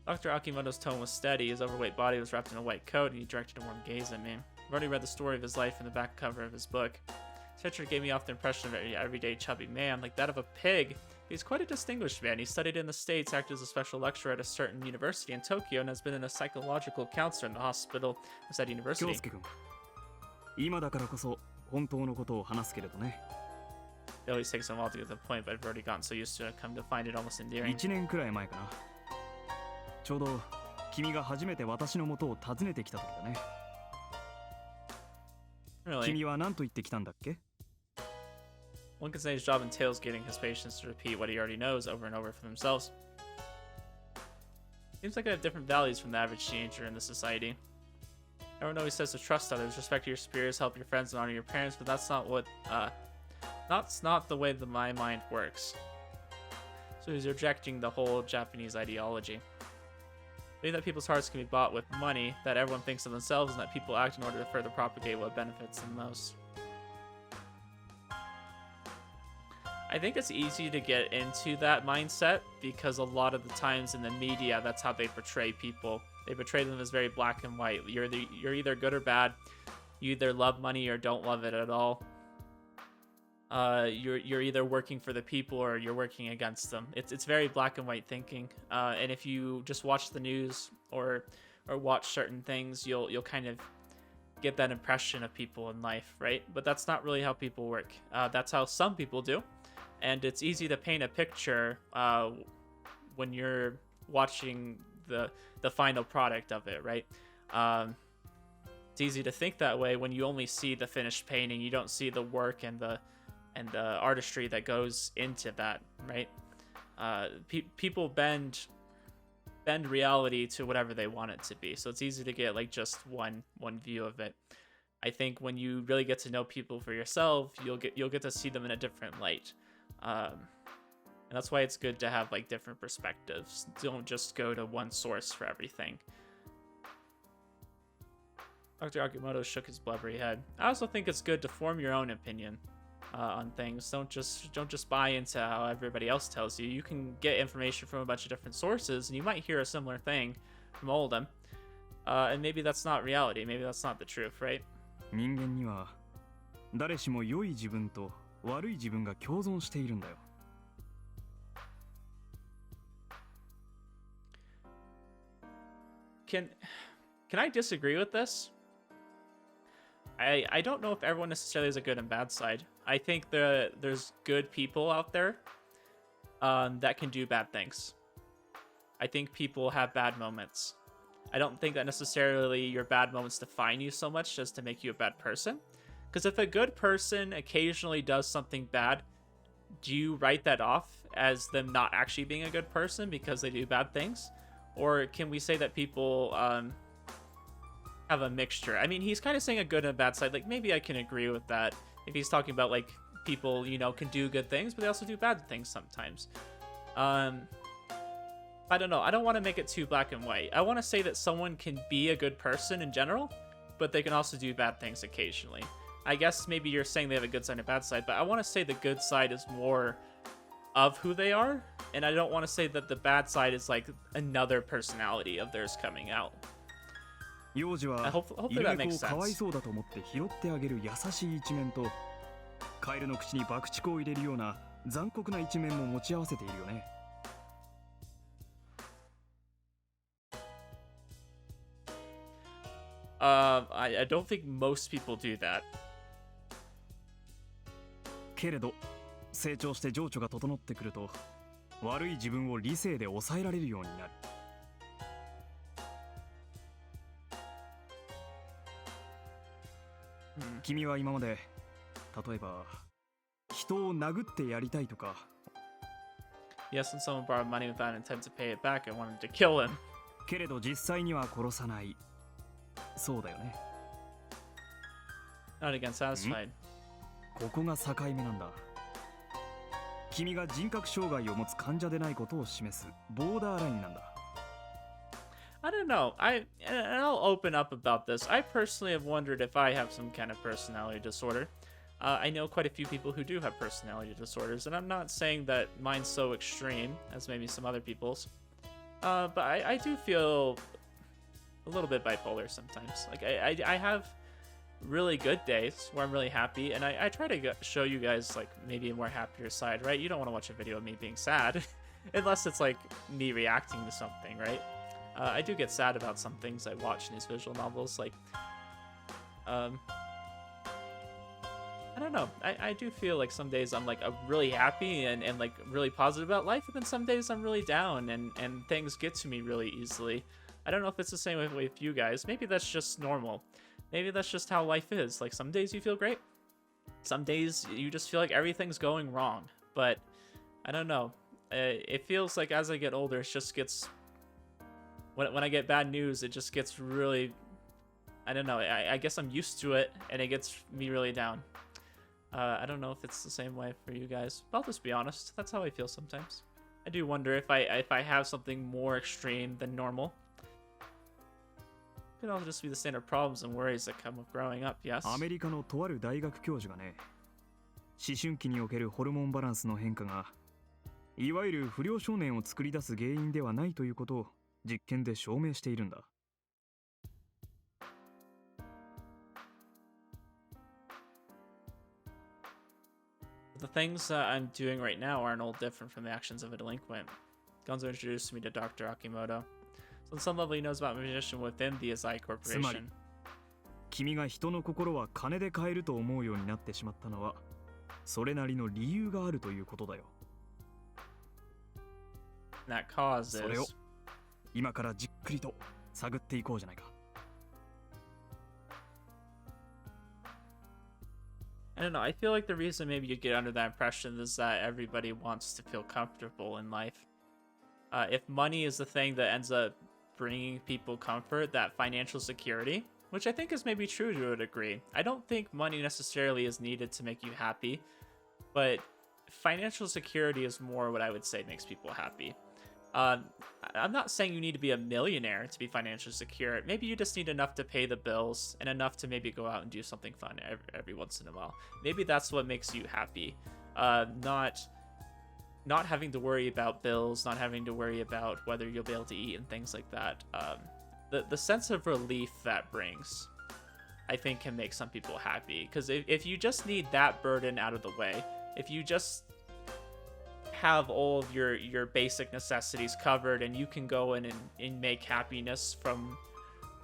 Dr. Akimoto's tone was steady. His overweight body was wrapped in a white coat, and he directed a warm gaze at me. I've already read the story of his life in the back cover of his book. His picture gave me off the impression of an everyday chubby man, like that of a pig. He's quite a distinguished man. He studied in the States, acted as a special lecturer at a certain university in Tokyo, and has been a psychological counselor in the hospital of that university. 京介君、今だからこそ本当のことを話すけれどね。 It always takes a while to get to the point, but I've already gotten so used to it, I've come to find it almost endearing. 1年くらい前かな。ちょうど君が初めて私の元を訪ねてきた時だね。 Really? 君は何と言ってきたんだっけ？ One could say his job entails getting his patients to repeat what he already knows over and over for themselves. Seems like I have different values from the average teenager in this society. Everyone always says to trust others, respect your superiors, help your friends, and honor your parents, but that's not what, that's not the way that my mind works. So he's rejecting the whole Japanese ideology. Believe that people's hearts can be bought with money, that everyone thinks of themselves, and that people act in order to further propagate what benefits them most. I think it's easy to get into that mindset because a lot of the times in the media, that's how they portray people. They portray them as very black and white. You're either good or bad. You either love money or don't love it at all. You're either working for the people or you're working against them. It's very black and white thinking. And if you just watch the news or watch certain things, you'll kind of get that impression of people in life, right? But that's not really how people work. That's how some people do. And it's easy to paint a picture when you're watching the final product of it, right? It's easy to think that way when you only see the finished painting. You don't see the work and the artistry that goes into that, right? People bend reality to whatever they want it to be, so it's easy to get like just one view of it. I think when you really get to know people for yourself, you'll get to see them in a different light. And that's why it's good to have like different perspectives. Don't just go to one source for everything. Dr. Akimoto shook his blubbery head. I also think it's good to form your own opinion on things. Don't just buy into how everybody else tells you. You can get information from a bunch of different sources, and you might hear a similar thing from all of them. And maybe that's not reality. Maybe that's not the truth, right? 人間には誰しも良い自分と悪い自分が共存しているんだよ。 Can I disagree with this? I don't know if everyone necessarily has a good and bad side. I think there's good people out there that can do bad things. I think people have bad moments. I don't think that necessarily your bad moments define you so much as to make you a bad person. Because if a good person occasionally does something bad, do you write that off as them not actually being a good person because they do bad things? Or can we say that people have a mixture? I mean, he's kind of saying a good and a bad side. Like, maybe I can agree with that. If he's talking about, like, people, you know, can do good things, but they also do bad things sometimes. I don't know. I don't want to make it too black and white. I want to say that someone can be a good person in general, but they can also do bad things occasionally. I guess maybe you're saying they have a good side and a bad side, but I want to say the good side is more of who they are, and I don't want to say that the bad side is like another personality of theirs coming out. 幼児は Hopefully いる that 子 makes をかわい sense. そうだと思って拾ってあげる優しい一面とカエルの口に爆竹を入れるような残酷な一面も持ち合わせているよね。I don't think most people do that. けれど成長して情緒が整ってくると悪い自分を理性で抑えられるようになる。君は今まで例えば人を殴ってやりたいとか。 Yes, when someone borrowed money without intent to pay it back, I wanted to kill him. けれど実際には殺さない。そうだよね。 Not again satisfied. ここが境目なんだ。君が人格障害を持つ患者でないことを示すボーダーラインなんだ。I don't know. And I'll open up about this. I personally have wondered if I have some kind of personality disorder. I know quite a few people who do have personality disorders, and I'm not saying that mine's so extreme as maybe some other people's. But I do feel a little bit bipolar sometimes. Like I have really good days where I'm really happy, and I try to show you guys like maybe a more happier side, right? You don't want to watch a video of me being sad unless it's like me reacting to something, right? I do get sad about some things I watch in these visual novels, like I don't know. I do feel like some days I'm like really happy and like really positive about life, and then some days I'm really down and things get to me really easily. I don't know if it's the same way with you guys. Maybe that's just normal. Maybe that's just how life is. Like some days you feel great. Some days you just feel like everything's going wrong. But I don't know. It feels like as I get older, it just gets... When I get bad news, it just gets really... I don't know. I guess I'm used to it, and it gets me really down. I don't know if it's the same way for you guys. But I'll just be honest. That's how I feel sometimes. I do wonder if I have something more extreme than normal. It could all just be the standard problems and worries that come with growing up, yes? アメリカのとある大学教授がね、思春期におけるホルモンバランスの変化がいわゆる不良少年を作り出す原因ではないということを実験で証明しているんだ。The things I'm doing right now aren't all different from the actions of a delinquent. Gonzo introduced me to Dr. Akimoto. So on some level he knows about my position within the Usai つまり Corporation. 君が人の心は金で買えると思うようになってしまったのはそれなりの理由があるということだよ。 And that cause それを is... 今からじっくりと探っていこうじゃないか。 I don't know, I feel like the reason maybe you get under that impression is that everybody wants to feel comfortable in life. If money is the thing that ends up bringing people comfort, that financial security, which I think is maybe true to a degree. I don't think money necessarily is needed to make you happy, but financial security is more what I would say makes people happy. I'm not saying you need to be a millionaire to be financially secure. Maybe you just need enough to pay the bills and enough to maybe go out and do something fun every once in a while. Maybe that's what makes you happy. Not having to worry about bills, not having to worry about whether you'll be able to eat and things like that. The sense of relief that brings, I think, can make some people happy. Because if you just need that burden out of the way, if you just have all of your basic necessities covered and you can go in and make happiness from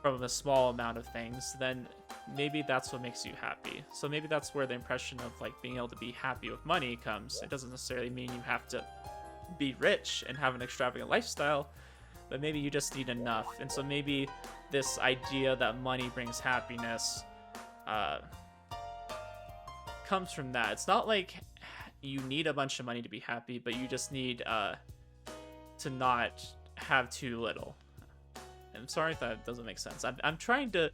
a small amount of things, then maybe that's what makes you happy. So maybe that's where the impression of like being able to be happy with money comes. It doesn't necessarily mean you have to be rich and have an extravagant lifestyle, but maybe you just need enough. And so maybe this idea that money brings happiness comes from that. It's not like you need a bunch of money to be happy, but you just need to not have too little. I'm sorry if that doesn't make sense. I'm trying to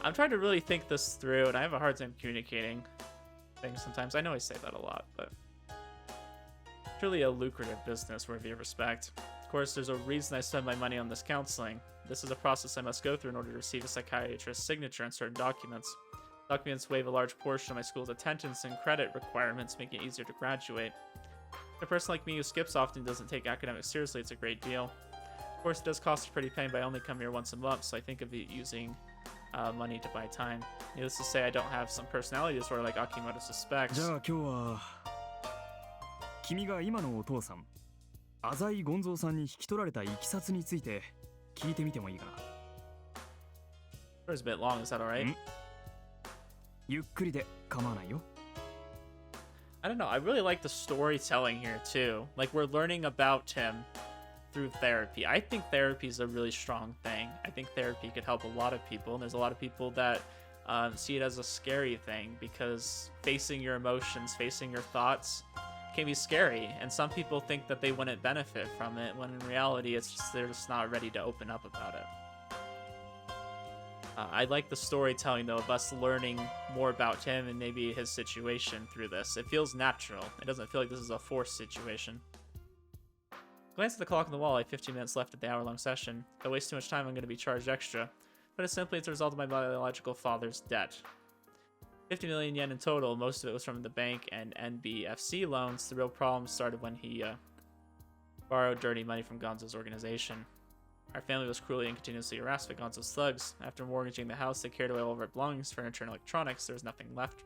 really think this through, and I have a hard time communicating things sometimes. I know I say that a lot, but it's really a lucrative business worthy of respect. Of course, there's a reason I spend my money on this counseling. This is a process I must go through in order to receive a psychiatrist's signature on certain documents. Documents waive a large portion of my school's attendance and credit requirements, making it easier to graduate. For a person like me who skips often doesn't take academics seriously, it's a great deal. Of course, it does cost a pretty penny, but I only come here once a month, so I think of it using money to buy time. Needless to say, I don't have some personality disorder like Akimoto suspects. じゃあ今日は君が今のお父さん浅井権蔵さんに引き取られたいきさつについて聞いてみてもいいかな。 It was a bit long, is that alright? ゆっくりで構わないよ。 I don't know, I really like the storytelling here too. Like, we're learning about him through therapy. I think therapy is a really strong thing. I think therapy could help a lot of people, and there's a lot of people that see it as a scary thing because facing your emotions, facing your thoughts can be scary, and some people think that they wouldn't benefit from it when in reality it's just they're just not ready to open up about it. I like the storytelling though of us learning more about him and maybe his situation through this. It feels natural. It doesn't feel like this is a forced situation. Glance at the clock on the wall. I have 15 minutes left of the hour-long session. If I waste too much time, I'm going to be charged extra. But it's simply as a result of my biological father's debt. 50 million yen in total. Most of it was from the bank and NBFC loans. The real problem started when he borrowed dirty money from Gonzo's organization. Our family was cruelly and continuously harassed by Gonzo's thugs. After mortgaging the house, they carried away all of our belongings, furniture, and electronics. There was nothing left.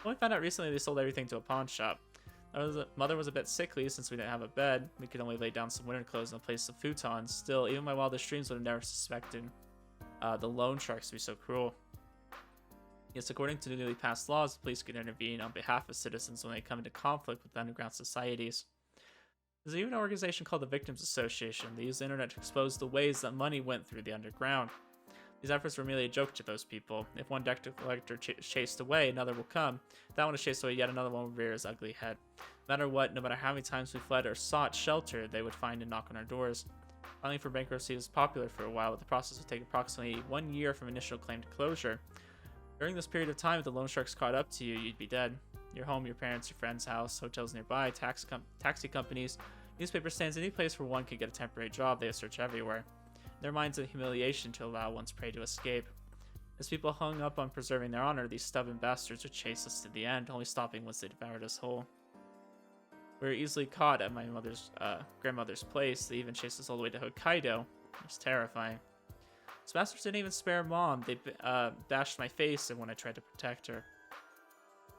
When we found out recently, they sold everything to a pawn shop. Mother was a bit sickly since we didn't have a bed. We could only lay down some winter clothes in place of futons. Still, even my wildest dreams would have never suspected the loan sharks to be so cruel. Yes, according to the newly passed laws, the police could intervene on behalf of citizens when they come into conflict with underground societies. There's even an organization called the Victims Association. They use the internet to expose the ways that money went through the underground. These efforts were merely a joke to those people. If one debt collector chased away, another will come. If that one is chased away, yet another one will rear his ugly head. No matter what, no matter how many times we fled or sought shelter, they would find and knock on our doors. Filing for bankruptcy was popular for a while, but the process would take approximately 1 year from initial claim to closure. During this period of time, if the loan sharks caught up to you, you'd be dead. Your home, your parents, your friend's house, hotels nearby, taxi companies, newspaper stands, any place where one could get a temporary job, they would search everywhere. In their minds, a humiliation to allow one's prey to escape. As people hung up on preserving their honor, these stubborn bastards would chase us to the end, only stopping once they devoured us whole. We were easily caught at my grandmother's place. They even chased us all the way to Hokkaido. It was terrifying. These bastards didn't even spare Mom. They bashed my face and when I tried to protect her.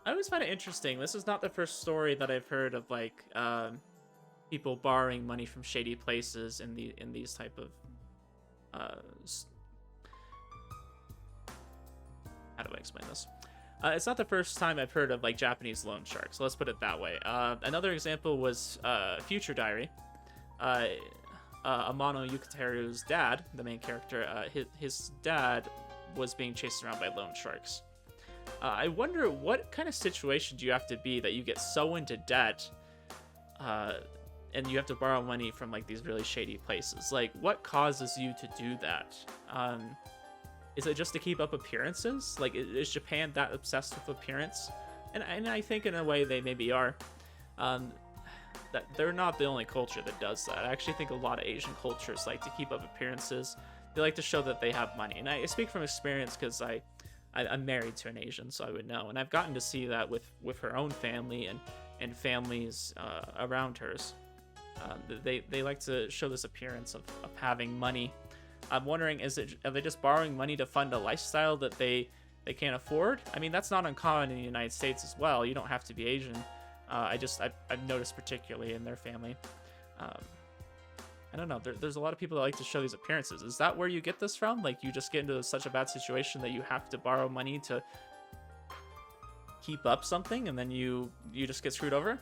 I always find it interesting. This is not the first story that I've heard of, like, people borrowing money from shady places in these type of how do I explain this? It's not the first time I've heard of like Japanese loan sharks. So let's put it that way. Another example was Future Diary. Amano Yukiteru's dad, the main character, his dad was being chased around by loan sharks. I wonder what kind of situation do you have to be that you get so into debt and you have to borrow money from like these really shady places. Like, what causes you to do that? Is it just to keep up appearances? Like, is Japan that obsessed with appearance? And I think in a way they maybe are. That they're not the only culture that does that. I actually think a lot of Asian cultures like to keep up appearances. They like to show that they have money. And I speak from experience because I'm married to an Asian, so I would know. And I've gotten to see that with her own family and families around hers. They like to show this appearance of having money. I'm wondering, are they just borrowing money to fund a lifestyle that they can't afford? I mean, that's not uncommon in the United States as well. You don't have to be Asian. I've noticed particularly in their family. I don't know. There's a lot of people that like to show these appearances. Is that where you get this from? Like, you just get into such a bad situation that you have to borrow money to keep up something, and then you just get screwed over?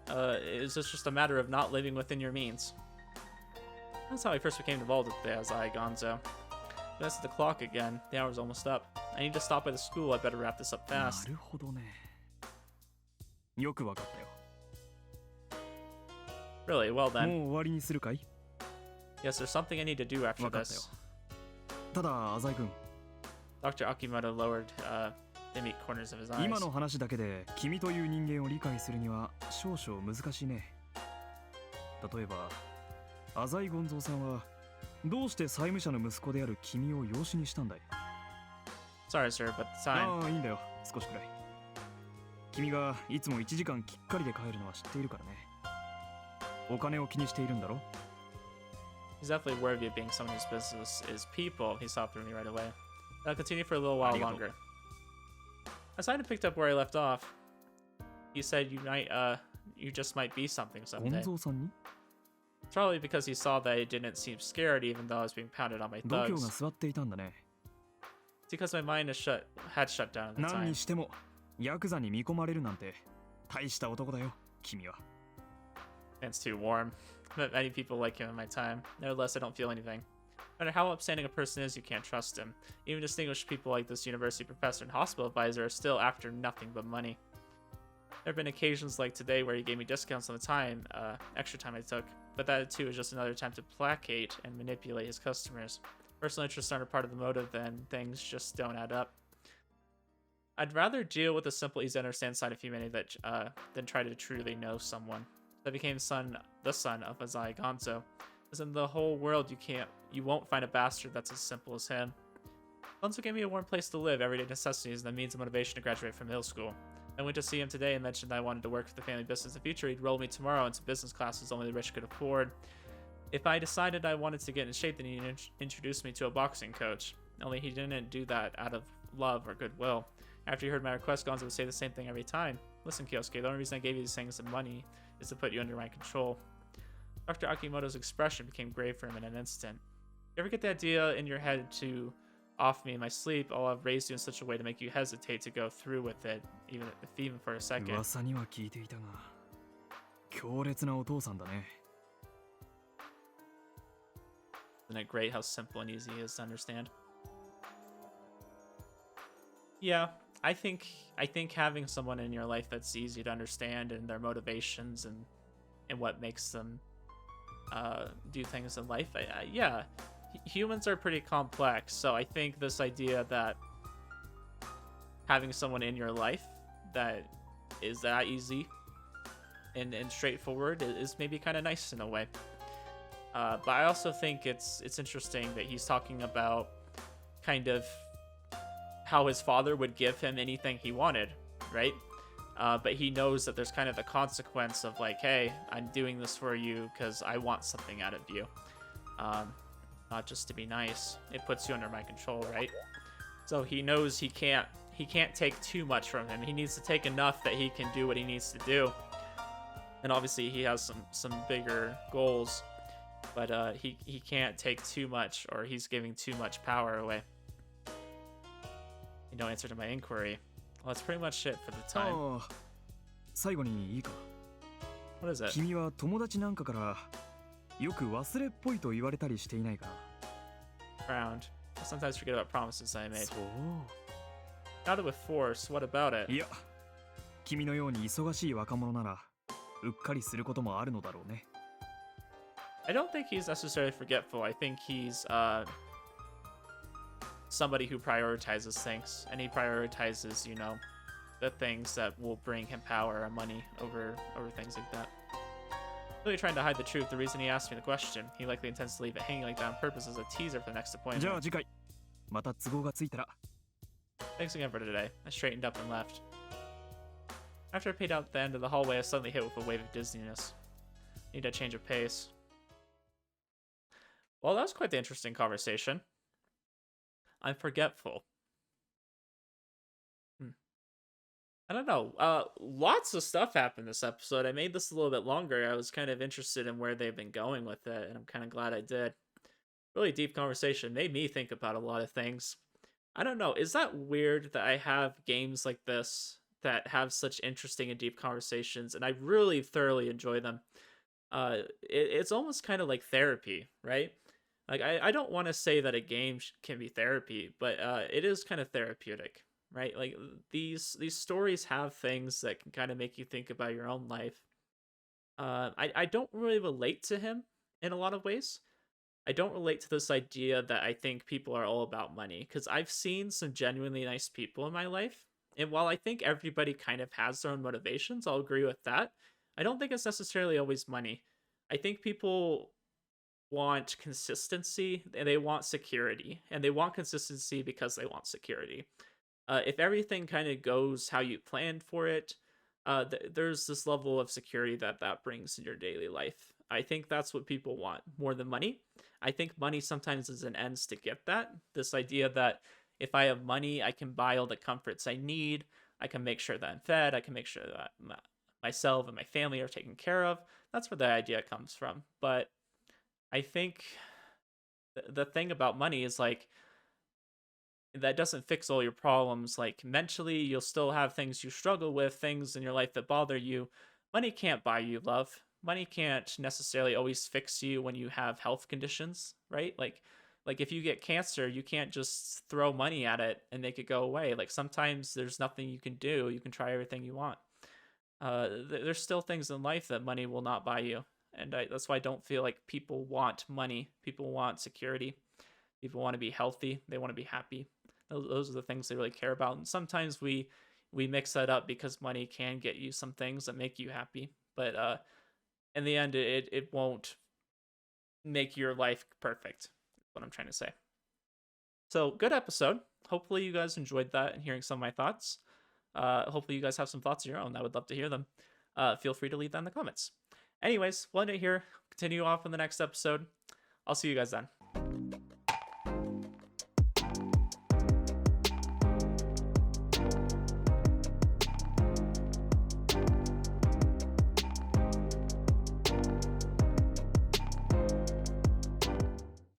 Is this just a matter of not living within your means? That's how I first became involved with the Azai Gonzo. That's the clock again. The hour's almost up. I need to stop by the school. I better wrap this up fast. なるほどね。よくわかったよ。 Really? Well もう then. 終わりにするかい？ Yes, there's something I need to do after わかったよ。 this. ただ、浅井君、 Dr. Akimoto lowered the meat corners of his eyes. 今の話だけで君という人間を理解するには少々難しいね。例えば、浅井権蔵さんはどうして債務者の息子である君を養子にしたんだい？ Sorry, sir, but the time. ああ、いいんだよ。少しくらい。君がいつも1時間きっかりで帰るのは知っているからね。お金を気にしているんだろ？ He's definitely worthy of being someone whose business is people. He saw through me right away. I'll continue for a little while longer. I kind of picked up where I left off. He said you just might be something ゴン someday. ゾーさんに It's probably because he saw that I didn't seem scared even though I was being pounded on my 度胸が thugs. 座っていたんだね。 It's because my mind had shut down at the 何 time. にしてもヤクザに見込まれるなんて大した男だよ君は。 It's too warm. Met many people like him in my time. Nevertheless, I don't feel anything. No matter how upstanding a person is, you can't trust him. Even distinguished people like this university professor and hospital advisor are still after nothing but money. There have been occasions like today where he gave me discounts on the extra time I took, but that too is just another attempt to placate and manipulate his customers. Personal interests aren't a part of the motive, and things just don't add up. I'd rather deal with the simple, easy to understand side of humanity than try to truly know someone. I became the son of Azai Gonzo. As in the whole world, you won't find a bastard that's as simple as him. Gonzo gave me a warm place to live, everyday necessities, and the means of motivation to graduate from middle school. I went to see him today and mentioned that I wanted to work for the family business in the future. He'd roll me tomorrow into business classes only the rich could afford. If I decided I wanted to get in shape, then he'd introduce me to a boxing coach. Only he didn't do that out of love or goodwill. After he heard my request, Gonzo would say the same thing every time. Listen, Kyosuke, the only reason I gave you these things and money is to put you under my control. Dr. Akimoto's expression became grave for him in an instant. You ever get the idea in your head to offer me in my sleep, I'll have raised you in such a way to make you hesitate to go through with it, even for a second. 噂には聞いていたが強烈なお父さんだね。 Isn't it great how simple and easy he is to understand? Yeah, I think having someone in your life that's easy to understand and their motivations and what makes them do things in life, yeah, humans are pretty complex. So I think this idea that having someone in your life that is that easy and straightforward is maybe kind of nice in a way. But I also think it's interesting that he's talking about kind of how his father would give him anything he wanted, right? But he knows that there's kind of the consequence of like, hey, I'm doing this for you because I want something out of you. Not just to be nice. It puts you under my control, right? So he knows he can't take too much from him. He needs to take enough that he can do what he needs to do. And obviously he has some bigger goals. But he can't take too much, or he's giving too much power away. No answer to my inquiry. Well, that's pretty much it for the time. ああ、最後にいいか。 What is it? 君は友達なんかからよく忘れっぽいと言われたりしていないかな。 Frowned. I sometimes forget about promises I made. そう。 Not with force. What about it? いや、君のように忙しい若者ならうっかりすることもあるのだろうね。 I don't think he's necessarily forgetful. I think he's somebody who prioritizes things, and he prioritizes, you know, the things that will bring him power or money over things like that. Really trying to hide the truth. The reason he asked me the question, he likely intends to leave it hanging like that on purpose as a teaser for the next じゃ appointment. あ次回また都合がついたら。 Thanks again for today. I straightened up and left. After I paid out the end of the hallway, I was suddenly hit with a wave of dizziness. Need a change of pace. Well, that was quite the interesting conversation. I'm forgetful. I don't know. Lots of stuff happened this episode. I made this a little bit longer. I was kind of interested in where they've been going with it, and I'm kind of glad I did. Really deep conversation. Made me think about a lot of things. I don't know. Is that weird that I have games like this that have such interesting and deep conversations, and I really thoroughly enjoy them? It's almost kind of like therapy, right? Like, I don't want to say that a game can be therapy, but it is kind of therapeutic, right? Like, these stories have things that can kind of make you think about your own life. I don't really relate to him in a lot of ways. I don't relate to this idea that I think people are all about money, because I've seen some genuinely nice people in my life, and while I think everybody kind of has their own motivations, I'll agree with that. I don't think it's necessarily always money. I think people want consistency and they want security, and they want consistency because they want security. If everything kind of goes how you planned for it, there's this level of security that brings in your daily life. I think that's what people want more than money. I think money sometimes is an ends to get that. This idea that if I have money, I can buy all the comforts I need. I can make sure that I'm fed. I can make sure that myself and my family are taken care of. That's where the idea comes from. But I think the thing about money is like, that doesn't fix all your problems. Like mentally, you'll still have things you struggle with, things in your life that bother you. Money can't buy you love. Money can't necessarily always fix you when you have health conditions, right? Like if you get cancer, you can't just throw money at it and make it go away. Like sometimes there's nothing you can do. You can try everything you want. There's still things in life that money will not buy you, and that's why I don't feel like people want money. People want security. People want to be healthy. They want to be happy. Those are the things they really care about. And sometimes we mix that up because money can get you some things that make you happy, but in the end, it won't make your life perfect. That's what I'm trying to say. So good episode. Hopefully you guys enjoyed that and hearing some of my thoughts. Hopefully you guys have some thoughts of your own. I would love to hear them. Feel free to leave that in the comments. Anyways, we'll end it here. Continue off in the next episode. I'll see you guys then.